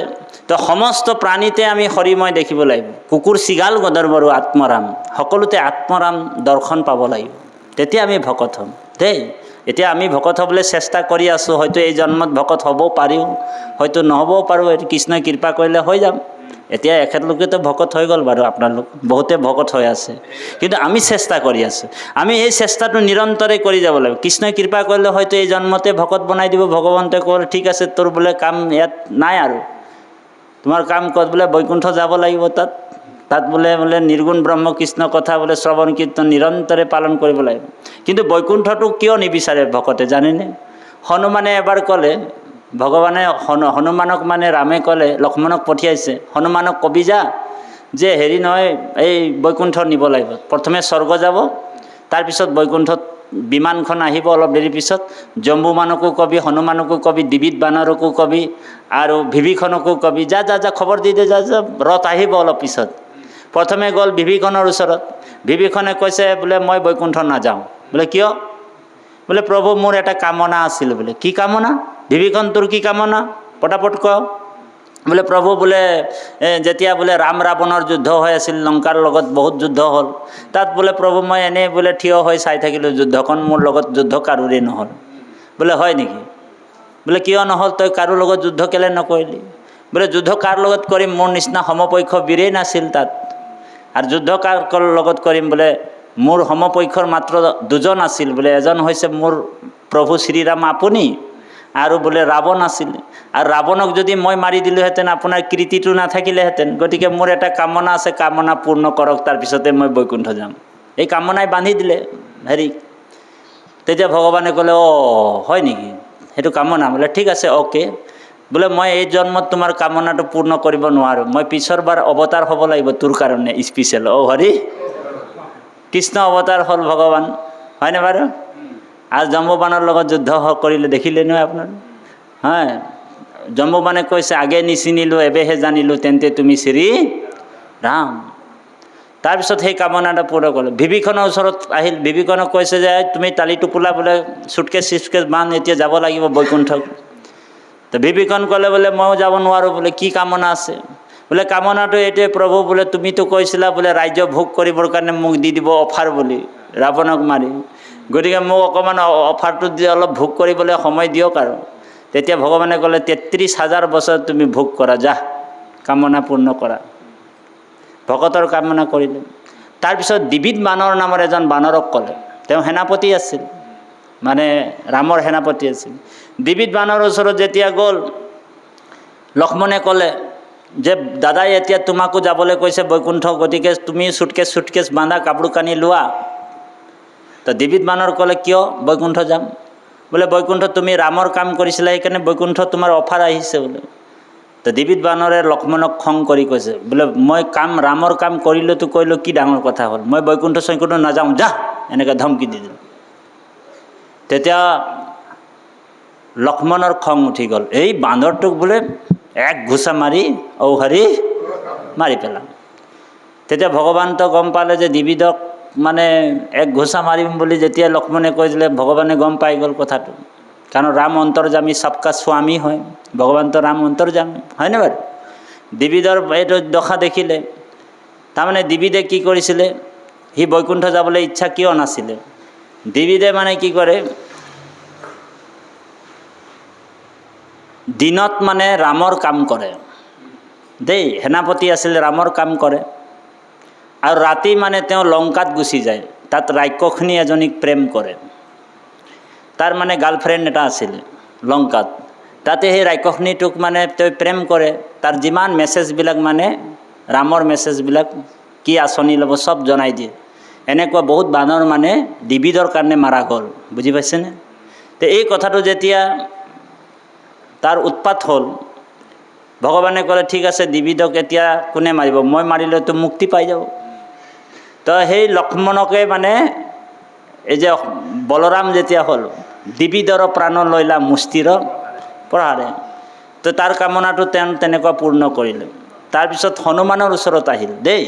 তো সমস্ত প্ৰাণীতে আমি হৰিময় দেখিব লাগিব। কুকুৰ চিগাল গদৰ্বৰো আত্মৰাম, সকলোতে আত্মৰাম দৰ্শন পাব লাগিব, তেতিয়া আমি ভকত হ'ম দেই। এতিয়া আমি ভকত হ'বলৈ চেষ্টা কৰি আছোঁ। হয়তো এই জন্মত ভকত হ'বও পাৰিও, হয়তো নহ'বও পাৰোঁ। এইটো কৃষ্ণই কৃপা কৰিলে হৈ যাম। এতিয়া এখেতলোকেতো ভকত হৈ গ'ল বাৰু, আপোনালোক বহুতে ভকত হৈ আছে, কিন্তু আমি চেষ্টা কৰি আছোঁ। আমি এই চেষ্টাটো নিৰন্তৰে কৰি যাব লাগিব। কৃষ্ণই কৃপা কৰিলে হয়তো এই জন্মতে ভকত বনাই দিব। ভগৱন্তে ক'লে ঠিক আছে, তোৰ বোলে কাম ইয়াত নাই আৰু, তোমাৰ কাম ক'ত? বোলে বৈকুণ্ঠ যাব লাগিব। তাত বোলে নিৰ্গুণ ব্ৰহ্ম কৃষ্ণ কথা বোলে শ্ৰৱণ কীৰ্তন নিৰন্তৰে পালন কৰিব লাগিব। কিন্তু বৈকুণ্ঠটো কিয় নিবিচাৰে ভকতে জানেনে? হনুমানে এবাৰ ক'লে, ভগৱানে হনুমানক মানে ৰামে ক'লে, লক্ষ্মণক পঠিয়াইছে, হনুমানক কবি যা যে হেৰি নহয়, এই বৈকুণ্ঠ নিব লাগিব। প্ৰথমে স্বৰ্গ যাব, তাৰপিছত বৈকুণ্ঠত বিমানখন আহিব অলপ দেৰি পিছত। জম্বুমানকো কবি, হনুমানকো কবি, দিবিত বানৰকো কবি, আৰু বিভীষণকো কবি, যা খবৰ দি দে, যা ৰথ আহিব অলপ পিছত। প্ৰথমে গ'ল বিভীষণৰ ওচৰত। বিভীষণে কৈছে বোলে মই বৈকুণ্ঠ নাযাওঁ। বোলে কিয়? বোলে প্ৰভু মোৰ এটা কামনা আছিল। বোলে কি কামনা? বিভীষণ তোৰ কি কামনা? পটাপট ক। বোলে প্ৰভু বোলে যেতিয়া বোলে ৰাম ৰাৱণৰ যুদ্ধ হৈ আছিল, লংকাৰ লগত বহুত যুদ্ধ হ'ল, তাত বোলে প্ৰভু মই এনেই বোলে থিয় হৈ চাই থাকিলোঁ যুদ্ধখন, মোৰ লগত যুদ্ধ কাৰোৰে নহ'ল। বোলে হয় নেকি? বোলে কিয় নহ'ল? তই কাৰো লগত যুদ্ধ কেলে নকৰিলি? বোলে যুদ্ধ কাৰ লগত কৰিম? মোৰ নিচিনা সমপক্ষ বীৰেই নাছিল তাত, আৰু যুদ্ধ কাৰ লগত কৰিম? বোলে মোৰ সমপক্ষৰ মাত্ৰ 2জন আছিল। বোলে এজন হৈছে মোৰ প্ৰভু শ্ৰীৰাম আপুনি, আৰু বোলে ৰাৱণ আছিল। আৰু ৰাৱণক যদি মই মাৰি দিলোঁহেঁতেন আপোনাৰ কীৰ্তিটো নাথাকিলেহেঁতেন। গতিকে মোৰ এটা কামনা আছে, কামনা পূৰ্ণ কৰক, তাৰপিছতে মই বৈকুণ্ঠ যাম। এই কামনাই বান্ধি দিলে হেৰি। তেতিয়া ভগৱানে ক'লে হয় নেকি, সেইটো কামনা? বোলে ঠিক আছে, অ'কে। বোলে মই এই জন্মত তোমাৰ কামনাটো পূৰ্ণ কৰিব নোৱাৰোঁ, মই পিছৰবাৰ অৱতাৰ হ'ব লাগিব তোৰ কাৰণে স্পেচিয়েল। হৰি কৃষ্ণ অৱতাৰ হ'ল ভগৱান, হয়নে বাৰু? আৰু জম্বুবানৰ লগত যুদ্ধ কৰিলে দেখিলে নহয় আপোনাৰ? হয়, জম্বুবানে কৈছে আগে নিচিনিলোঁ এবেহে জানিলোঁ, তেন্তে তুমি শ্ৰী ৰাম। তাৰপিছত সেই কামনাটা পূৰা কৰিলে। বিভীষণৰ ওচৰত আহিল, বিভীষণক কৈছে যে তুমি টালি টোপোলা বোলে চুটকেছ চিটকেছ বান্ধ, এতিয়া যাব লাগিব বৈকুণ্ঠক। তো বিভীষণ ক'লে বোলে ময়ো যাব নোৱাৰোঁ। বোলে কি কামনা আছে? বোলে কামনাটো এইটোৱে, প্ৰভু বোলে তুমিতো কৈছিলা বোলে ৰাজ্য ভোগ কৰিবৰ কাৰণে মোক দি দিব অফাৰ বুলি, ৰাৱণক মাৰি, গতিকে মোক অকণমান অফাৰটো দি অলপ ভোগ কৰিবলৈ সময় দিয়ক আৰু। তেতিয়া ভগৱানে ক'লে 33,000 বছৰ তুমি ভোগ কৰা, যা কামনা পূৰ্ণ কৰা। ভকতৰ কামনা কৰিলে। তাৰপিছত দ্বিবিধ বানৰ নামৰ এজন বানৰক ক'লে, তেওঁ সেনাপতি আছিল, মানে ৰামৰ সেনাপতি আছিল। দ্বিবিধ বানৰ ওচৰত যেতিয়া গ'ল, লক্ষ্মণে ক'লে যে দাদাই এতিয়া তোমাকো যাবলৈ কৈছে বৈকুণ্ঠ, গতিকে তুমি চুটকেছ বান্ধা, কাপোৰ কানি লোৱা। তো দ্বিবিধ বানৰ ক'লে কিয় বৈকুণ্ঠ যাম? বোলে বৈকুণ্ঠ তুমি ৰামৰ কাম কৰিছিলা, সেইকাৰণে বৈকুণ্ঠ তোমাৰ অফাৰ আহিছে বোলে। তো দ্বিবিধ বানৰে লক্ষ্মণক খং কৰি কৈছে, বোলে মই ৰামৰ কাম কৰিলোতো কৰিলোঁ, কি ডাঙৰ কথা হ'ল, মই বৈকুণ্ঠ চৈকুণ্ঠ নাযাওঁ, যা, এনেকৈ ধমকি দি দিল। তেতিয়া লক্ষ্মণৰ খং উঠি গ'ল, এই বান্দৰটোক বোলে এক ঘোচা মাৰি ঔহাৰি মাৰি পেলাম। তেতিয়া ভগৱানতো গম পালে যে দ্বিবিধক মানে এক ঘোচা মাৰিম বুলি যেতিয়া লক্ষ্মণে কৈ দিলে, ভগৱানে গম পাই গ'ল কথাটো। কাৰণ ৰাম অন্তৰ্যামী, সবকা স্বামী হয়, ভগৱানতো ৰাম অন্তৰ্যামী, হয়নে বাৰু? দ্বিবিধৰ এইটো দশা দেখিলে। তাৰমানে দ্বিবিধে কি কৰিছিলে, সি বৈকুণ্ঠ যাবলৈ ইচ্ছা কিয় নাছিলে? দ্বিবিধে মানে কি কৰে, দিনত মানে ৰামৰ কাম কৰে দেই, সেনাপতি আছিল, ৰামৰ কাম কৰে। আৰু ৰাতি মানে তেওঁ লংকাত গুচি যায়, তাত ৰাক্ষসনী এজনীক প্ৰেম কৰে। তাৰ মানে গাৰ্লফ্ৰেণ্ড এটা আছিল লংকাত, তাতে সেই ৰাক্ষসনীটোক মানে তেওঁ প্ৰেম কৰে। তাৰ যিমান মেছেজবিলাক মানে ৰামৰ মেছেজবিলাক, কি আঁচনি ল'ব চব জনাই দিয়ে। এনেকুৱা বহুত বানৰ মানে দ্বিবিধৰ কাৰণে মাৰা গ'ল, বুজি পাইছেনে? তো এই কথাটো যেতিয়া তাৰ উৎপাত হ'ল, ভগৱানে ক'লে ঠিক আছে, দ্বিবিধক এতিয়া কোনে মাৰিব? মই মাৰিলেতো মুক্তি পাই যাব। তো সেই লক্ষ্মণকে মানে এই যে বলৰাম যেতিয়া হ'ল, দ্বিবিধৰ প্ৰাণ লৈলা মুষ্টিৰ প্ৰহাৰে, তো তাৰ কামনাটো তেওঁ তেনেকুৱা পূৰ্ণ কৰিলে। তাৰপিছত হনুমানৰ ওচৰত আহিল দেই।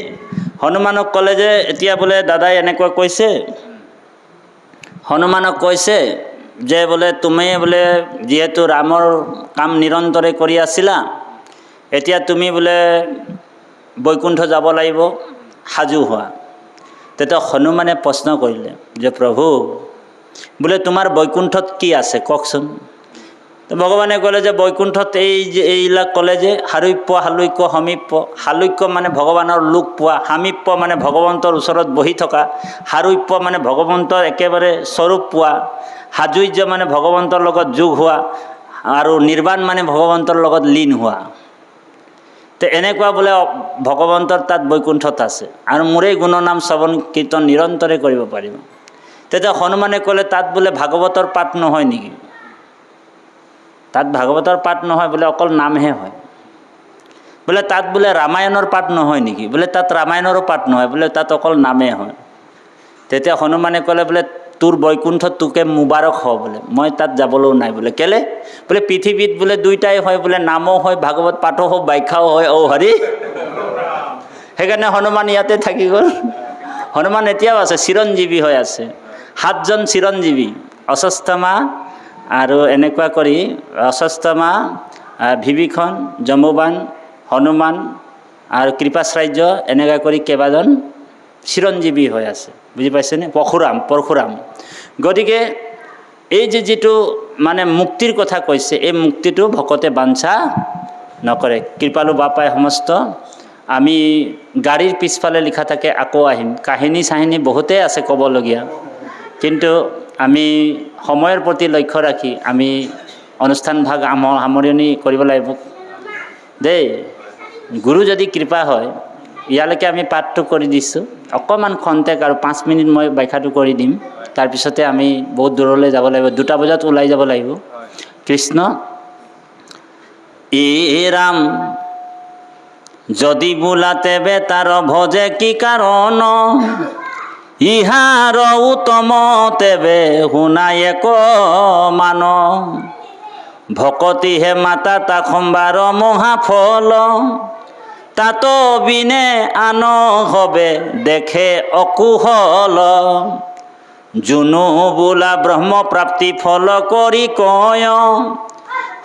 হনুমানক ক'লে যে এতিয়া বোলে দাদাই এনেকুৱা কৈছে, হনুমানক কৈছে যে বোলে তুমি বোলে যিহেতু ৰামৰ কাম নিৰন্তৰে কৰি আছিলা, এতিয়া তুমি বোলে বৈকুণ্ঠ যাব লাগিব, সাজু হোৱা। তেতিয়া হনুমানে প্ৰশ্ন কৰিলে যে প্ৰভু বোলে তোমাৰ বৈকুণ্ঠত কি আছে কওকচোন? তো ভগৱানে ক'লে যে বৈকুণ্ঠত এইবিলাক ক'লে যে সাৰূপ্য, সালুক্য, সমীপ্য। সালুক্য মানে ভগৱানৰ লোক পোৱা, সামীপ্য মানে ভগৱন্তৰ ওচৰত বহি থকা, সাৰূপ্য মানে ভগৱন্তৰ একেবাৰে স্বৰূপ পোৱা, সাযুজ্য মানে ভগৱন্তৰ লগত যোগ হোৱা, আৰু নিৰ্বাণ মানে ভগৱন্তৰ লগত লীন হোৱা। তো এনেকুৱা বোলে ভগৱন্তৰ তাত বৈকুণ্ঠত আছে, আৰু মোৰেই গুণনাম শ্ৰৱণ কীৰ্তন নিৰন্তৰে কৰিব পাৰিব। তেতিয়া হনুমানে ক'লে তাত বোলে ভাগৱতৰ পাঠ নহয় নেকি? তাত ভাগৱতৰ পাঠ নহয় বোলে, অকল নামহে হয়। বোলে তাত বোলে ৰামায়ণৰ পাঠ নহয় নেকি? বোলে তাত ৰামায়ণৰো পাঠ নহয়, বোলে তাত অকল নামেই হয়। তেতিয়া হনুমানে ক'লে বোলে তোৰ বৈকুণ্ঠত তোকে মুবাৰক হ, বোলে মই তাত যাবলৈও নাই। বোলে কেলে? বোলে পৃথিৱীত বোলে দুইটাই হয়, বোলে নামো হয়, ভাগৱত পাঠো হয়, ব্যাখ্যাও হয়, হৰি। সেইকাৰণে হনুমান ইয়াতে থাকি গ'ল। হনুমান এতিয়াও আছে, চিৰঞ্জীৱী হৈ আছে। 7জন চিৰঞ্জীৱী, অশ্বত্থামা আৰু এনেকুৱা কৰি অশ্বত্থামা, বিভীষণ, জম্বুবান, হনুমান আৰু কৃপাশ্ৰাৰ্য, এনেকুৱা কৰি কেইবাজন চিৰঞ্জীৱী হৈ আছে, বুজি পাইছেনে? পৰশুৰাম। গতিকে এই যে যিটো মানে মুক্তিৰ কথা কৈছে, এই মুক্তিটো ভকতে বাঞ্ছা নকৰে। কৃপালু বাপাই সমস্ত, আমি গাড়ীৰ পিছফালে লিখা থাকে আকৌ আহিম, কাহিনী চাহিনী বহুতেই আছে ক'বলগীয়া, কিন্তু আমি সময়ৰ প্ৰতি লক্ষ্য ৰাখি আমি অনুষ্ঠান ভাগ সামৰণি কৰিব লাগিব দেই। গুৰু যদি কৃপা হয়, ইয়ালৈকে আমি পাঠটো কৰি দিছোঁ। অকণমান খন্তেক আৰু 5 মিনিট মই ব্যাখ্যাটো কৰি দিম, তাৰপিছতে আমি বহুত দূৰলৈ যাব লাগিব, 2টা বজাত ওলাই যাব লাগিব। কৃষ্ণ ই ৰাম যদি বোলা তেবে তাৰ ভজে কি কাৰণ, ইহাৰ উত্তম তেবে শুনাই এক মান, ভকতিহে মাতা তা সম্বাৰ মহাফল, তাত বিনে আন হবে দেখে অকুশল, জুনু বোলা ব্ৰহ্ম প্ৰাপ্তি ফল কৰি কয়,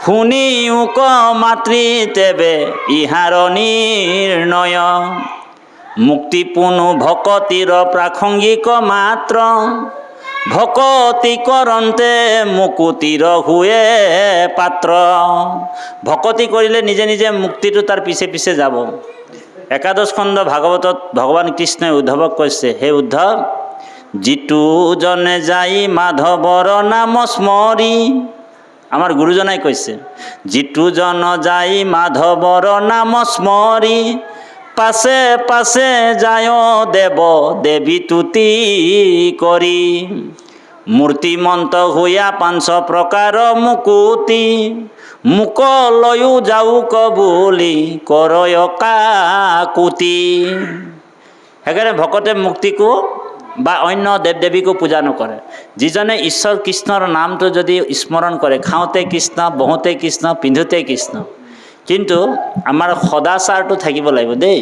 শুনি উক মাতৃ তেবে ইহাৰ নিৰ্ণয়, মুক্তি পুনু ভকতিৰ প্ৰাসংগিক মাত্ৰ, ভকতি কৰন্তে মুকুতিৰ হুয়ে পাত্ৰ। ভকতি কৰিলে নিজে নিজে মুক্তিটো তাৰ পিছে পিছে যাব। একাদশ খণ্ড ভাগৱতত ভগৱান কৃষ্ণই উদ্ধৱক কৈছে, হে উদ্ধৱ, যিটো জনে যাই মাধৱৰ নাম স্মৰি, আমাৰ গুৰুজনাই কৈছে, যিটো জন যাই মাধৱৰ নাম স্মৰি, পাছে পাছে যায় দেৱ দেৱী তুতি কৰি, মূৰ্তিমন্ত হৈয়া 5 প্ৰকাৰ মুকুতি, মুকলৈও যাওক বুলি কৰয় কাকুতি। সেইকাৰণে ভকতে মুক্তিকো বা অন্য দেৱ দেৱীকো পূজা নকৰে। যিজনে ঈশ্বৰ কৃষ্ণৰ নামটো যদি স্মৰণ কৰে, খাওঁতে কৃষ্ণ, বহোঁতে কৃষ্ণ, পিন্ধোতে কৃষ্ণ, কিন্তু আমাৰ সদাচাৰটো থাকিব লাগিব দেই।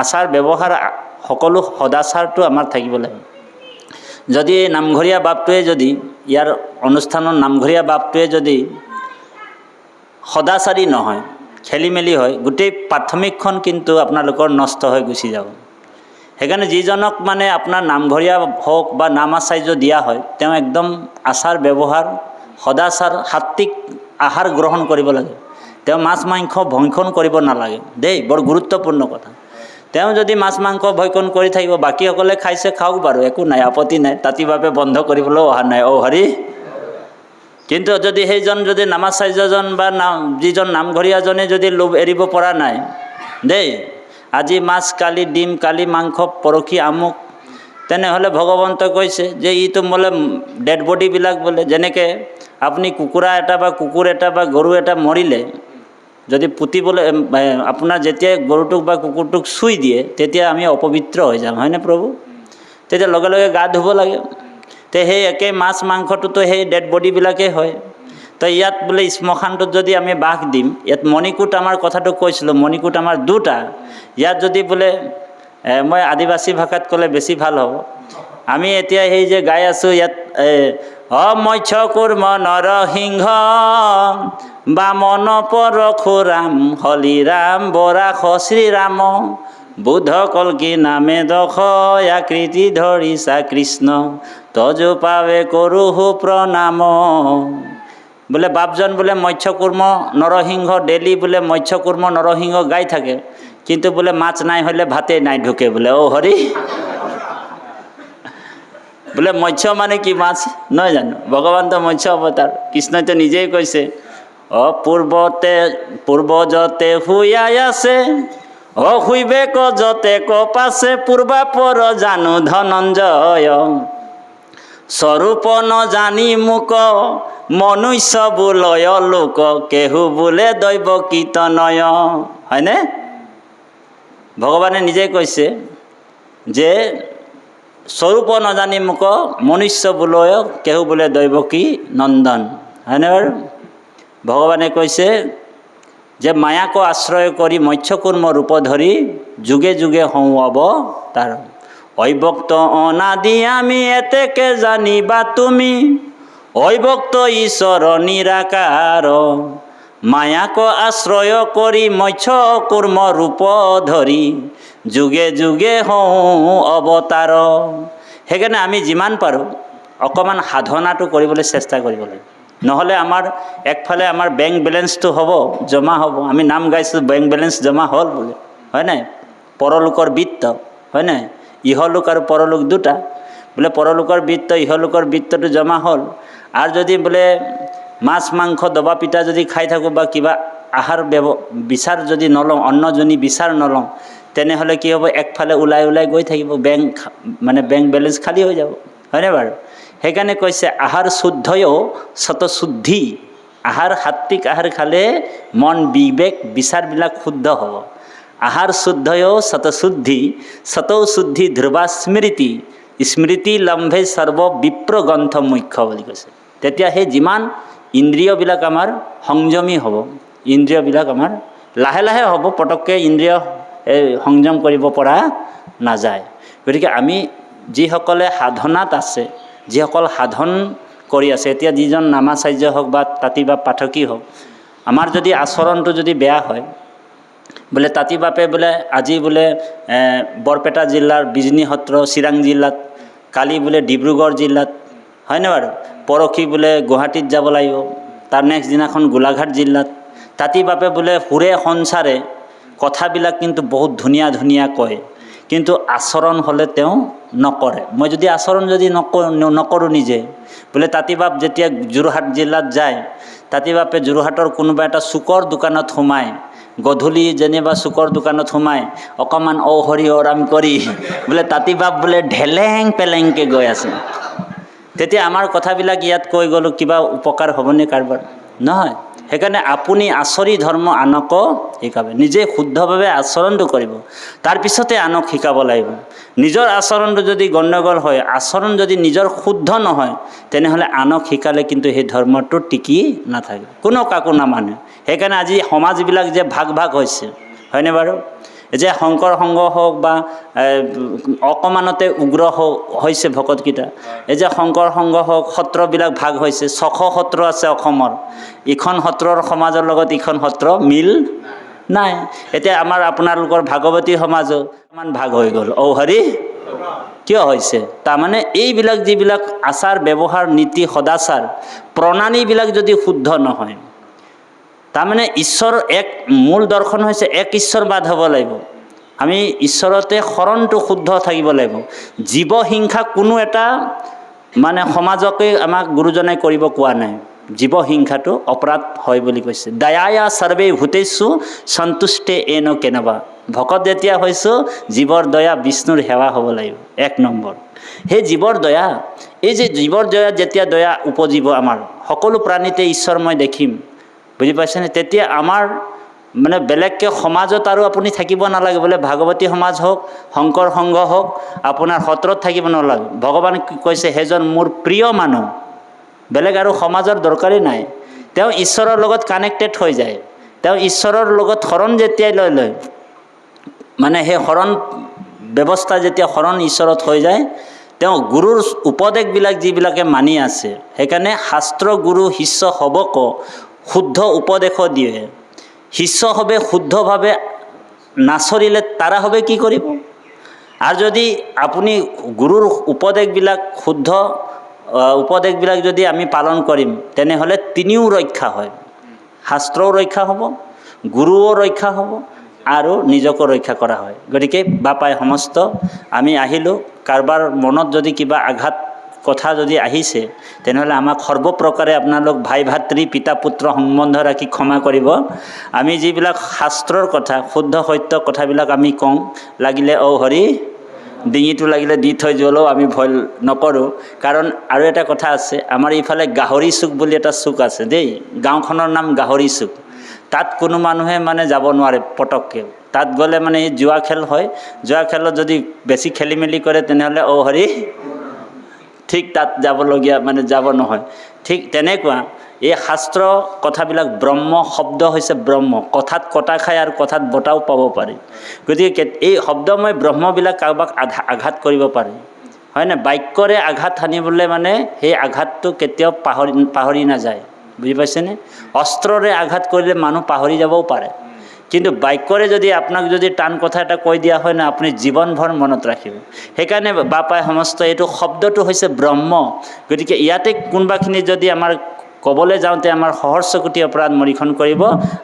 আচাৰ ব্যৱহাৰ সকলো সদাচাৰটো আমাৰ থাকিব লাগিব। যদি এই নামঘৰীয়া বাপটোৱে যদি, ইয়াৰ অনুষ্ঠানৰ নামঘৰীয়া বাপটোৱে যদি সদাচাৰী নহয়, খেলি মেলি হয়, গোটেই প্ৰাথমিকখন কিন্তু আপোনালোকৰ নষ্ট হৈ গুচি যাব। সেইকাৰণে যিজনক মানে আপোনাৰ নামঘৰীয়া হওক বা নাম আচাৰ্য দিয়া হয়, তেওঁ একদম আচাৰ ব্যৱহাৰ, সদাচাৰ, সাত্বিক আহাৰ গ্ৰহণ কৰিব লাগে। তেওঁ মাছ মাংস ভক্ষণ কৰিব নালাগে দেই, বৰ গুৰুত্বপূৰ্ণ কথা। তেওঁ যদি মাছ মাংস ভক্ষণ কৰি থাকিব, বাকীসকলে খাইছে খাওক বাৰু, একো নাই, আপত্তি নাই, তাতিভাৱে বন্ধ কৰিবলৈও অহা নাই, অ' হৰি। কিন্তু যদি সেইজন যদি নামাচাৰ্যজন বা যিজন নামঘৰীয়াজনে যদি লোভ এৰিব পৰা নাই দেই, আজি মাছ, কালি ডিম, কালি মাংস, পৰহি আমুক, তেনেহ'লে ভগৱন্তই কৈছে যে ইটো বোলে ডেড বডিবিলাক বোলে, যেনেকৈ আপুনি কুকুৰা এটা বা কুকুৰ এটা বা গৰু এটা মৰিলে যদি পুতিবলৈ আপোনাৰ যেতিয়াই গৰুটোক বা কুকুৰটোক চুই দিয়ে, তেতিয়া আমি অপবিত্ৰ হৈ যাওঁ, হয়নে প্ৰভু? তেতিয়া লগে লগে গা ধুব লাগে। তো সেই একে মাছ মাংসটোতো সেই ডেড বডিবিলাকেই হয়। তো ইয়াত বোলে শ্মশানটোত যদি আমি বাস দিম, ইয়াত মণিকূট, আমাৰ কথাটো কৈছিলোঁ, মণিকূট আমাৰ 2টা। ইয়াত যদি বোলে মই আদিবাসী ভাষাত ক'লে বেছি ভাল হ'ব, আমি এতিয়া সেই যে গাই আছোঁ ইয়াত, মৎস্য কুৰ্ম নৰসিংহ বামন পৰশুৰাম হলিৰাম বৰাস শ্ৰীৰাম, বুদ্ধ কল্কি নামে দশ আকৃতি ধৰিছা কৃষ্ণ, তজু পাৱে কৰোহু প্ৰণাম। বোলে বাপজন বোলে মৎস্য কুৰ্ম নৰসিংহ, ডেইলি বোলে মৎস্য কুৰ্ম নৰসিংহ গাই থাকে, কিন্তু বোলে মাছ নাই হ'লে ভাতেই নাই ঢুকে বোলে, অ' হৰি। বোলে মৎস্য মানে কি মাছ নহয় জানো? ভগৱানটো মৎস্য অৱতাৰ। কৃষ্ণইতো নিজেই কৈছে, পূৰ্বজতে শুয়াই আছে, শুইবে ক যতে ক পাছে, পূৰ্বাপৰ জানো ধনঞ্জয়, স্বৰূপ নজানি মোক মনুষ্য বোলয় লোক, কেহু বোলে দৈৱ কীৰ্তনয়। হয়নে? ভগৱানে নিজে কৈছে যে স্বৰূপ নজানি মোক মনুষ্য বোলয়, কেহু বোলে দৈৱকী নন্দন। হয়নে বাৰু? ভগৱানে কৈছে যে মায়াক আশ্ৰয় কৰি মৎস্যকুৰ্ম ৰূপ ধৰি, যুগে যুগে হওঁ অৱতাৰ, অভক্ত অনাদি আমি এতেকে জানিবা তুমি, অভক্ত ঈশ্বৰ নিৰাকাৰ, মায়াক আশ্ৰয় কৰি মৎস্যকুৰ্ম ৰূপ ধৰি, যুগে যুগে হওঁ অৱতাৰ। সেইকাৰণে আমি যিমান পাৰোঁ অকণমান সাধনাটো কৰিবলৈ চেষ্টা কৰিব লাগে। নহ'লে আমাৰ একফালে আমাৰ বেংক বেলেঞ্চটো হ'ব, জমা হ'ব। আমি নাম গাইছোঁ বেংক বেলেঞ্চ জমা হ'ল বোলে, হয় নাই? পৰলোকৰ বৃত্ত, হয় নাই? ইহলোক আৰু পৰলোক 2টা। বোলে পৰলোকৰ বৃত্ত, ইহলোকৰ বৃত্তটো জমা হ'ল। আৰু যদি বোলে মাছ মাংস দবা পিঠা যদি খাই থাকোঁ বা কিবা আহাৰ বিচাৰ যদি নলওঁ, অন্নজনী বিচাৰ নলওঁ, তেনেহ'লে কি হ'ব, একফালে ওলাই ওলাই গৈ থাকিব, বেংক বেলেঞ্চ খালী হৈ যাব, হয়নে বাৰু? সেইকাৰণে কৈছে আহাৰ শুদ্ধয়ো স্বতঃশুদ্ধি। আহাৰ, সাত্বিক আহাৰ খালে মন, বিবেক, বিচাৰবিলাক শুদ্ধ হ'ব। আহাৰ শুদ্ধয়ো স্বতঃশুদ্ধি, স্বতঃশুদ্ধি ধ্ৰুৱা স্মৃতি, স্মৃতি লম্ভে সৰ্ব বিপ্ৰ গ্ৰন্থ মুখ্য বুলি কৈছে। তেতিয়া সেই যিমান ইন্দ্ৰিয়বিলাক আমাৰ সংযমী হ'ব, ইন্দ্ৰিয়বিলাক আমাৰ লাহে লাহে হ'ব, পটককৈ ইন্দ্ৰিয় সংযম কৰিব পৰা নাযায়। গতিকে আমি যিসকলে সাধনাত আছে, যিসকল সাধন কৰি আছে, এতিয়া যিজন নামাচাৰ্য হওক বা তাঁতী বা পাঠকী হওক, আমাৰ যদি আচৰণটো যদি বেয়া হয়, বোলে তাঁতী বাপে বোলে আজি বোলে বৰপেটা জিলাৰ বিজনী সত্ৰ চিৰাং জিলাত, কালি বোলে ডিব্ৰুগড় জিলাত, হয়নে বাৰু? পৰহি বোলে গুৱাহাটীত যাব লাগিব, তাৰ নেক্সট দিনাখন গোলাঘাট জিলাত। তাঁতী বাপে বোলে সুৰে সঞ্চাৰে কথাবিলাক কিন্তু বহুত ধুনীয়া ধুনীয়া কয়, কিন্তু আচৰণ হ'লে তেওঁ নকৰে। মই যদি আচৰণ যদি নকৰোঁ নিজে, বোলে তাঁতী বাপ যেতিয়া যোৰহাট জিলাত যায়, তাঁতী বাপে যোৰহাটৰ কোনোবা এটা চুকৰ দোকানত সোমায়, গধূলি যেনিবা চুকৰ দোকানত সোমাই অকণমান ঔ হৰি অৰাম কৰি বোলে তাঁতী বাপ বোলে ঢেলেং পেলেংকৈ গৈ আছে, তেতিয়া আমাৰ কথাবিলাক ইয়াত কৈ গ'লোঁ, কিবা উপকাৰ হ'বনে কাৰোবাৰ? নহয়। সেইকাৰণে আপুনি আচৰি ধৰ্ম আনকো শিকাব, নিজে শুদ্ধভাৱে আচৰণটো কৰিব, তাৰপিছতে আনক শিকাব লাগিব। নিজৰ আচৰণটো যদি গণ্ডগোল হয়, আচৰণ যদি নিজৰ শুদ্ধ নহয়, তেনেহ'লে আনক শিকালে কিন্তু সেই ধৰ্মটো টিকি নাথাকে, কোনো কাকো নামানে। সেইকাৰণে আজি সমাজবিলাক যে ভাগ ভাগ হৈছে, হয়নে বাৰু? যে শংকৰ সংঘ হওক বা অকণমানতে উগ্ৰ হৈছে ভকতকেইটা, এই যে শংকৰ সংঘ হওক, সত্ৰবিলাক ভাগ হৈছে, 600 সত্ৰ আছে অসমৰ, ইখন সত্ৰৰ সমাজৰ লগত ইখন সত্ৰ মিল নাই। এতিয়া আমাৰ আপোনালোকৰ ভাগৱতী সমাজো ইমান ভাগ হৈ গ'ল, ঔ হৰি কিয় হৈছে? তাৰমানে এইবিলাক যিবিলাক আচাৰ ব্যৱহাৰ, নীতি সদাচাৰ, প্ৰণালীবিলাক যদি শুদ্ধ নহয়, তাৰমানে ঈশ্বৰ এক, মূল দৰ্শন হৈছে এক ঈশ্বৰবাদ হ'ব লাগিব। আমি ঈশ্বৰতে শৰণটো শুদ্ধ থাকিব লাগিব। জীৱ হিংসা কোনো এটা মানে সমাজকে আমাক গুৰুজনে কৰিব কোৱা নাই। জীৱ হিংসাটো অপৰাধ হয় বুলি কৈছে। দয়ায়া সৰ্বে ভূতেষু সন্তুষ্টে এন কেনবা। ভকত যেতিয়া হৈছোঁ, জীৱৰ দয়া, বিষ্ণুৰ সেৱা হ'ব লাগিব, 1 নম্বৰ। সেই জীৱৰ দয়া, এই যে জীৱৰ দয়া, যেতিয়া দয়া উপজিব আমাৰ সকলো প্ৰাণীতে ঈশ্বৰ মই দেখিম, বুজি পাইছেনে? তেতিয়া আমাৰ মানে বেলেগকৈ সমাজত আৰু আপুনি থাকিব নালাগে, বোলে ভাগৱতী সমাজ হওক, শংকৰ সংঘ হওক, আপোনাৰ সত্ৰত থাকিব নালাগে। ভগৱান কৈছে সেইজন মোৰ প্ৰিয় মানুহ, বেলেগ আৰু সমাজৰ দৰকাৰেই নাই। তেওঁ ঈশ্বৰৰ লগত কানেক্টেড হৈ যায়, তেওঁ ঈশ্বৰৰ লগত শৰণ যেতিয়াই লয়, মানে সেই শৰণ ব্যৱস্থা যেতিয়া শৰণ ঈশ্বৰত হৈ যায়, তেওঁ গুৰুৰ উপদেশবিলাক যিবিলাকে মানি আছে, সেইকাৰণে শাস্ত্ৰ গুৰু শিষ্য হ'বক শুদ্ধ উপদেশো দিয়ে। শিষ্য হবে শুদ্ধভাৱে নাচৰিলে তাৰা হবে কি কৰিব? আৰু যদি আপুনি গুৰুৰ উপদেশবিলাক শুদ্ধ উপদেশবিলাক যদি আমি পালন কৰিম, তেনেহ'লে তিনিও ৰক্ষা হয়, শাস্ত্ৰও ৰক্ষা হ'ব, গুৰুও ৰক্ষা হ'ব আৰু নিজকো ৰক্ষা কৰা হয়। গতিকে বাপাই সমস্ত আমি আহিলোঁ, কাৰোবাৰ মনত যদি কিবা আঘাত কথা যদি আহিছে, তেনেহ'লে আমাক সৰ্বপ্ৰকাৰে আপোনালোক ভাই ভাতৃ পিতা পুত্ৰ সম্বন্ধ ৰাখি ক্ষমা কৰিব। আমি যিবিলাক শাস্ত্ৰৰ কথা, শুদ্ধ সত্য কথাবিলাক আমি কওঁ, লাগিলে ঔ হৰি ডিঙিটো লাগিলে দি থৈ যোৱালেও আমি ভয় নকৰোঁ। কাৰণ আৰু এটা কথা আছে, আমাৰ ইফালে গাহৰি চুক বুলি এটা চুক আছে দেই, গাঁওখনৰ নাম গাহৰি চুক। তাত কোনো মানুহে মানে যাব নোৱাৰে পটককৈ, তাত গ'লে মানে এই জুৱা খেল হয়, জুৱা খেলত যদি বেছি খেলি মেলি কৰে, তেনেহ'লে ঔ হৰি ঠিক তাত যাবলগীয়া, মানে যাব নহয়। ঠিক তেনেকুৱা এই শাস্ত্ৰ কথাবিলাক, ব্ৰহ্ম শব্দ হৈছে ব্ৰহ্ম, কথাত কটা খায় আৰু কথাত বটাও পাব পাৰি। গতিকে এই শব্দময় ব্ৰহ্মবিলাক কাৰোবাক আঘাত কৰিব পাৰে, হয়নে? বাক্যৰে আঘাত সানিবলৈ মানে সেই আঘাতটো কেতিয়াও পাহৰি নাযায়, বুজি পাইছেনে? অস্ত্ৰৰে আঘাত কৰিলে মানুহ পাহৰি যাবও পাৰে, কিন্তু বাক্যৰে যদি আপোনাক যদি টান কথা এটা কৈ দিয়া হয় না, আপুনি জীৱনভৰ মনত ৰাখিব। সেইকাৰণে বাপাই সমস্ত এইটো শব্দটো হৈছে ব্ৰহ্ম। গতিকে ইয়াতে কোনোবাখিনি যদি আমাৰ ক'বলৈ যাওঁতে আমাৰ সহস্ৰ কোটি অপৰাধ মৰিখন কৰিব,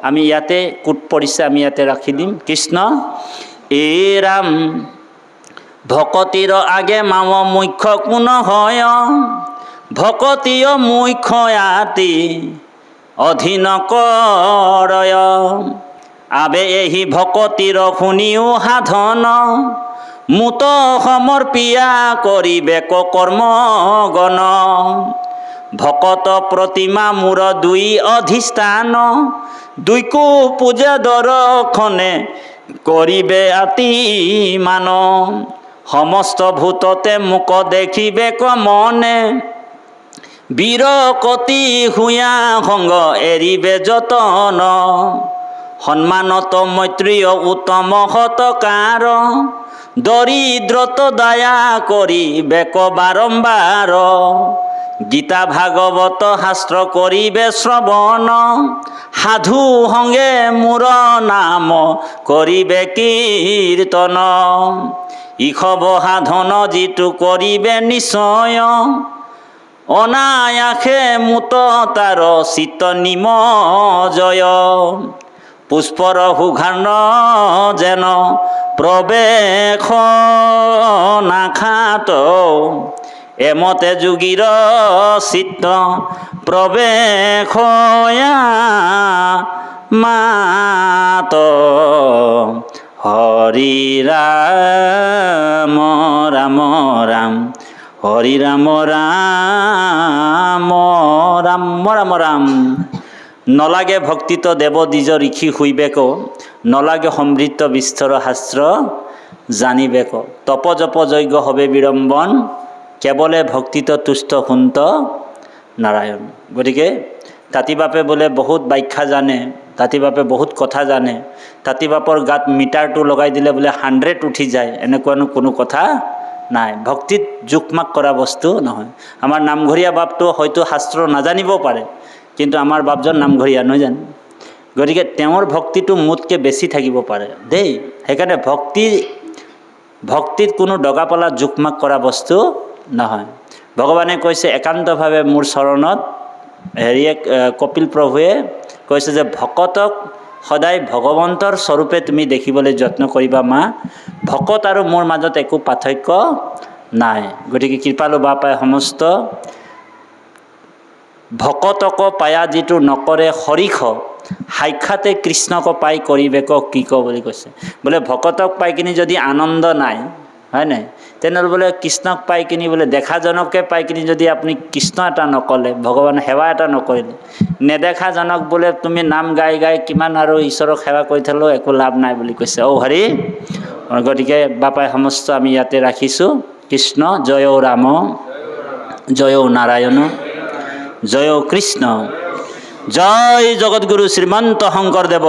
আমি ইয়াতে কোট পৰিছে, আমি ইয়াতে ৰাখি দিম। কৃষ্ণ এ ৰাম ভকতিৰ আগে মাৱ মুখ্য কোন হয়, ভকতীয় মুখ্য আতি অধীন কৰয়। আবে এহি ভকতিৰ শুনিও সাধন মুত সমৰ্পিয়া কৰিবেক কৰ্ম গণ ভকত প্ৰতিমা মূৰ দুই অধিষ্ঠান দুইকো পূজা দৰ্শনে কৰিবে আতি মান সমস্ত ভূততে মোক দেখিবেক মনে বীৰকতি হুয়া সংগ এৰিবে যতন সন্মানত মৈত্ৰীয় উত্তম সৎকাৰ দৰিদ্ৰত দয়া কৰিবেক বাৰম্বাৰ গীতা ভাগৱত শাস্ত্ৰ কৰিবে শ্ৰৱণ সাধু সংগে মোৰ নাম কৰিবে কীৰ্তন ইষব সাধন যিটো কৰিবে নিশ্চয় অনায়াসে মুত তাৰ চিত্ত নিমজয় পুষ্পৰ সুঘাৰ্ণ যেন প্ৰৱেশ নাখাত এমতে যোগীৰ চিত্ত প্ৰৱেশ মাত হৰি ৰাম ৰাম ৰাম হৰি ৰাম ৰাম ৰাম ৰাম ৰাম নলাগে ভক্তিত দেৱ দ্বিজ ঋষি শুইবেক নলাগে সমৃদ্ধ বিস্তৰ শাস্ত্ৰ জানিবেক তপ জপ যজ্ঞ হবে বিড়ম্বন কেৱলে ভক্তিত তুষ্ট সুন্ত নাৰায়ণ। গতিকে তাঁতীবাপে বোলে বহুত ব্যাখ্যা জানে, তাঁতীবাপে বহুত কথা জানে, তাঁতীবাপৰ গাত মিটাৰটো লগাই দিলে বোলে 100 উঠি যায়, এনেকুৱানো কোনো কথা নাই। ভক্তিত জোখমাক কৰা বস্তু নহয়। আমাৰ নামঘৰীয়া বাপটো হয়তো শাস্ত্ৰ নাজানিব পাৰে, কিন্তু আমাৰ বাপজন নামঘৰীয়া নহয় জানো? গতিকে তেওঁৰ ভক্তিটো মোতকৈ বেছি থাকিব পাৰে দেই। সেইকাৰণে ভক্তিত কোনো দগাপলা জোখমাক কৰা বস্তু নহয়। ভগৱানে কৈছে একান্তভাৱে মোৰ চৰণত কপিল প্ৰভুৱে কৈছে যে ভকতক সদায় ভগৱন্তৰ স্বৰূপে তুমি দেখিবলৈ যত্ন কৰিবা মা, ভকত আৰু মোৰ মাজত একো পাৰ্থক্য নাই। গতিকে কৃপালু বাপাই সমস্ত ভকতক পায়া যিটো নকৰে হৰিষ সাক্ষাতে কৃষ্ণক পাই কৰিবেক কি ক বুলি কৈছে। বোলে ভকতক পাই কিনি যদি আনন্দ নাই, হয় নাই, তেনেহ'লে বোলে কৃষ্ণক পাই কিনি বোলে দেখাজনকে পাই কিনি যদি আপুনি কৃষ্ণ এটা নকলে, ভগৱান সেৱা এটা নকৰিলে, নেদেখাজনক বোলে তুমি নাম গাই গাই কিমান আৰু ঈশ্বৰক সেৱা কৰি থাকিলেও একো লাভ নাই বুলি কৈছে। হৰি। গতিকে বাপাই সমস্ত আমি ইয়াতে ৰাখিছোঁ। কৃষ্ণ জয় ৰাম জয় নাৰায়ণ জয় কৃষ্ণ জয় জগতগুৰু শ্ৰীমন্ত শংকৰদেৱ।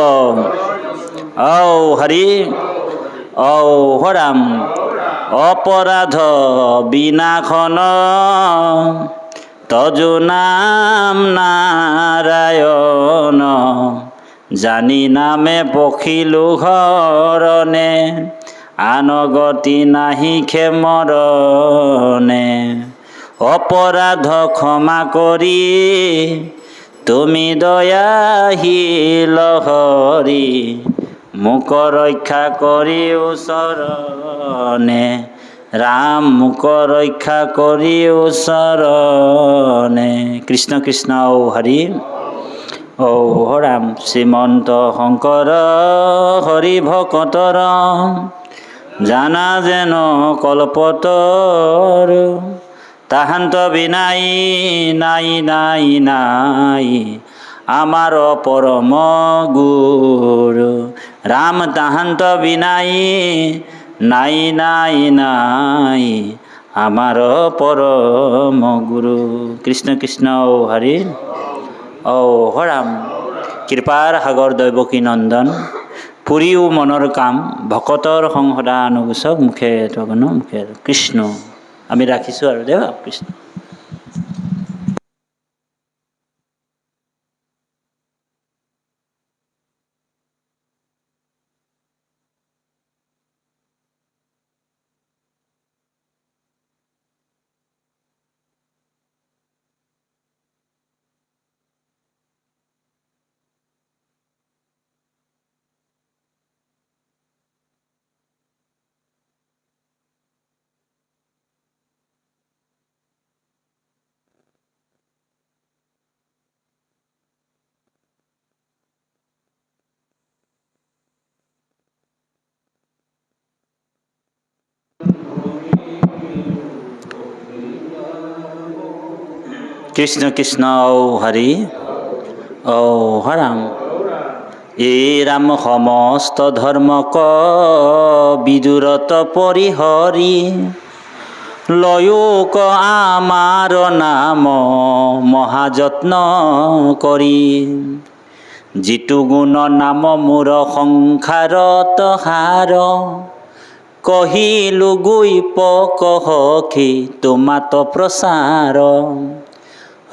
হৰি হৰাম অপৰাধ বিনাশন তজু নাম নাৰায়ণ জানি নামে পখিলো ঘৰণে আনগতি নাহি ক্ষেমৰণে অপৰাধ ক্ষমা কৰি তুমি দয়াশীল হৰি মোক ৰক্ষা কৰি ওচৰণে ৰাম মোক ৰক্ষা কৰি ওচৰণে। কৃষ্ণ কৃষ্ণ হৰি ৰাম শ্ৰীমন্ত শংকৰ হৰি ভকতৰ জানা যেন কল্পতৰ তাহান্ত বিনাই নাই নাই নাই আমাৰ পৰম গুৰু ৰাম তাহান্ত বিনাই নাই নাই নাই আমাৰ পৰম গুৰু। কৃষ্ণ কৃষ্ণ হৰি হৰাম কৃপাৰ সাগৰ দৈৱকী নন্দন পুৰীও মনৰ কাম ভকতৰ সংসদা অনুগোচক মুখে তগন মুখে কৃষ্ণ। আমি ৰাখিছোঁ আৰু দেৱা কৃষ্ণ। কৃষ্ণ কৃষ্ণ ঔ হৰি ঔ হৰাম এই ৰাম সমস্ত ধৰ্মক বিদুৰত পৰিহৰি লয়োক আমাৰ নাম মহাযত্ন কৰি যিটো গুণ নাম মোৰ সংসাৰত সাৰ কহিলো গুই পকহি তোমাত প্ৰচাৰ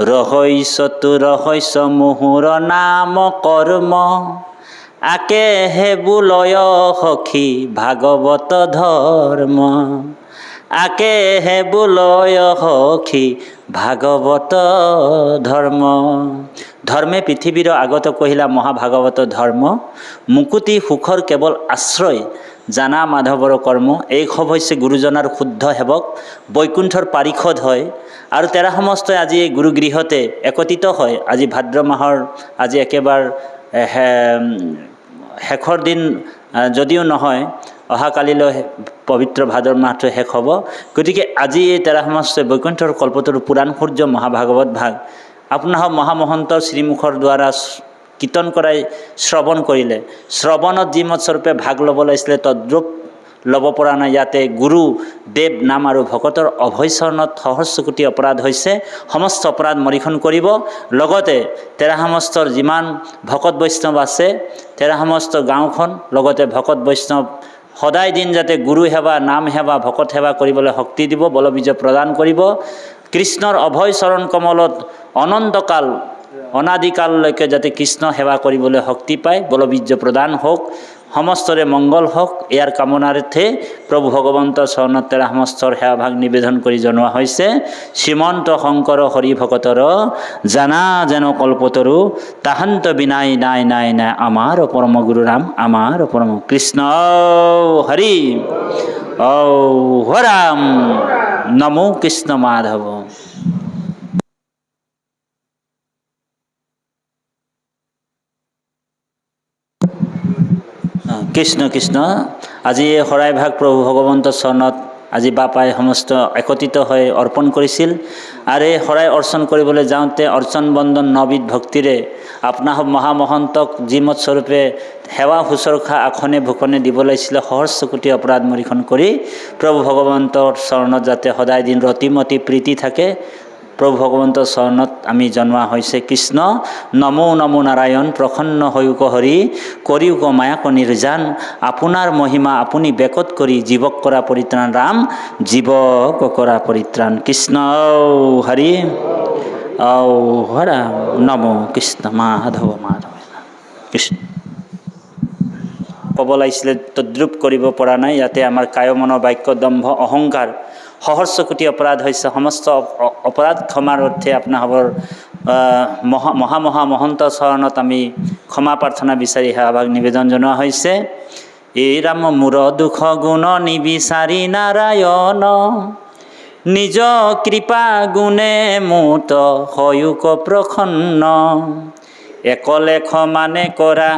ৰহস্যটো ৰহস্য মুহুৰ নাম কৰ্ম আকেহে বুলয় সখী ভাগৱত ধৰ্ম আকেহে বুলয় সখী ভাগৱত ধৰ্ম ধৰ্মে পৃথিৱীৰ আগত কহিলা মহাভাগৱত ধৰ্ম মুকুতি সুখৰ কেৱল আশ্ৰয় জানা মাধৱৰ কৰ্ম এই সব হৈছে গুৰুজনাৰ শুদ্ধ সেৱক বৈকুণ্ঠৰ পাৰিষদ হয় আৰু তেৰা সমস্তই আজি এই গুৰুগৃহতে একত্ৰিত হয় আজি ভাদ্ৰ মাহৰ আজি একেবাৰে শেষৰ দিন যদিও নহয় অহাকালিলৈ পবিত্ৰ ভাদৰ মাহটো শেষ হ'ব গতিকে আজি এই তেৰা সমস্তই বৈকুণ্ঠৰ কল্পতৰু পুৰাণ সূৰ্য মহাভাগৱত ভাগ আপোনাৰ মহামহন্তৰ শ্ৰীমুখৰ দ্বাৰা কীৰ্তন কৰাই শ্ৰৱণ কৰিলে শ্ৰৱণত যিমত স্বৰূপে ভাগ ল'ব লাগিছিলে তদ্ৰূপ ল'ব পৰা নাই ইয়াতে গুৰু দেৱ নাম আৰু ভকতৰ অভয়চৰণত সহস্ৰ কোটি অপৰাধ হৈছে সমস্ত অপৰাধ মৰিখন কৰিব লগতে তেৰা সমস্তৰ যিমান ভকত বৈষ্ণৱ আছে তেৰা সমস্ত গাঁওখন লগতে ভকত বৈষ্ণৱ সদায় দিন যাতে গুৰু সেৱা নাম সেৱা ভকত সেৱা কৰিবলৈ শক্তি দিব বলবীজ প্ৰদান কৰিব কৃষ্ণৰ অভয় চৰণ কমলত অনন্তকাল অনাদিকাললৈকে যাতে কৃষ্ণ সেৱা কৰিবলৈ শক্তি পায় বলবীৰ্য প্ৰদান হওক সমস্তৰে মংগল হওক ইয়াৰ কামনাৰ্থে প্ৰভু ভগৱন্তৰ চৰণত তেৰা সমস্তৰ সেৱাভাগ নিবেদন কৰি জনোৱা হৈছে শ্ৰীমন্ত শংকৰ হৰি ভকতৰ জানা যেন কল্পতৰু তাহান্ত বিনাই নাই নাই নাই আমাৰ পৰম গুৰু ৰাম আমাৰ পৰম কৃষ্ণ হৰি ঔ হৰাম নমো কৃষ্ণ মাধৱ কৃষ্ণ কৃষ্ণ আজি এই শৰাইভাগ প্ৰভু ভগৱন্তৰ চৰণত আজি বাপাই সমস্ত একত্ৰিত হৈ অৰ্পণ কৰিছিল আৰু এই শৰাই অৰ্চন কৰিবলৈ যাওঁতে অৰ্চন বন্দন নবিধ ভক্তিৰে আপোনাৰ মহামহন্তক যিমত স্বৰূপে সেৱা শুশ্ৰূষা আখনে ভূষণে দিব লাগিছিলে সহস্ৰ কোটি অপৰাধ মৰিখন কৰি প্ৰভু ভগৱন্তৰ চৰণত যাতে সদায় দিন ৰতিমতি প্ৰীতি থাকে প্ৰভু ভগৱন্তৰ চৰণত আমি জনোৱা হৈছে কৃষ্ণ নমো নমো নাৰায়ণ প্ৰসন্ন হৈক হৰি কৰিওক মায়াক নিৰ্জান আপোনাৰ মহিমা আপুনি বেকত কৰি জীৱক কৰা পৰিত্ৰাণ ৰাম জীৱক কৰা পৰিত্ৰাণ কৃষ্ণ হৰি ঔ হৰা নমো কৃষ্ণ মাধৱ মাধৱ কৃষ্ণ ক'ব লাগিছিলে তদ্ৰূপ কৰিব পৰা নাই ইয়াতে আমাৰ কায় মন বাক্য দম্ভ অহংকাৰ সহস্ৰ কোটি অপৰাধ হৈছে সমস্ত অপৰাধ ক্ষমাৰ অৰ্থে আপোনাসৱৰ মহন্ত চৰণত আমি ক্ষমা প্ৰাৰ্থনা বিচাৰি সেৱাভাগ নিবেদন জনোৱা হৈছে এই ৰাম মূৰ দুখ গুণ নিবিচাৰি নাৰায়ণ নিজ কৃপা গুণে মুত হয়ুক প্ৰসন্ন একলেখ মানে কৰা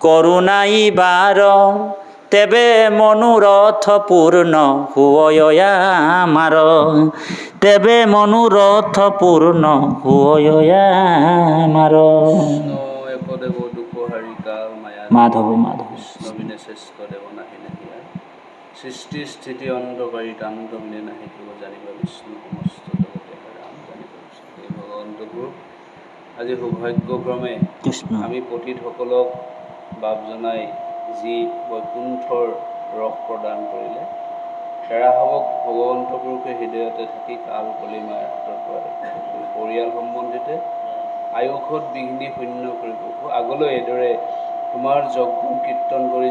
কৰুণাই বাৰ তেবে মনোৰথ পূৰ্ণ হুয় আমাৰ তেবে মনোৰথ পূৰ্ণ হুয় আমাৰ মাধৱ মাধৱ সৃষ্টি স্থিতি অন্তকাৰী তান্ত মিলে নাহি জানিব বিষ্ণু সমস্ত জগতে ৰাম জানিব এই ভগৱন্তপুৰ আজি সৌভাগ্যক্ৰমে আমি পতিতসকলক বাপ জনাই যি বৈকুণ্ঠৰ ৰস প্ৰদান কৰিলে সেৱাভাৱক ভগৱন্ত পুৰুষে হৃদয়তে থাকি কাল কলিমা পৰিয়াল সম্বন্ধিতে আয়ুষত বিঘ্নি শূন্য কৰিব আগলৈ এইদৰে তোমাৰ যজ্ঞ কীৰ্তন কৰি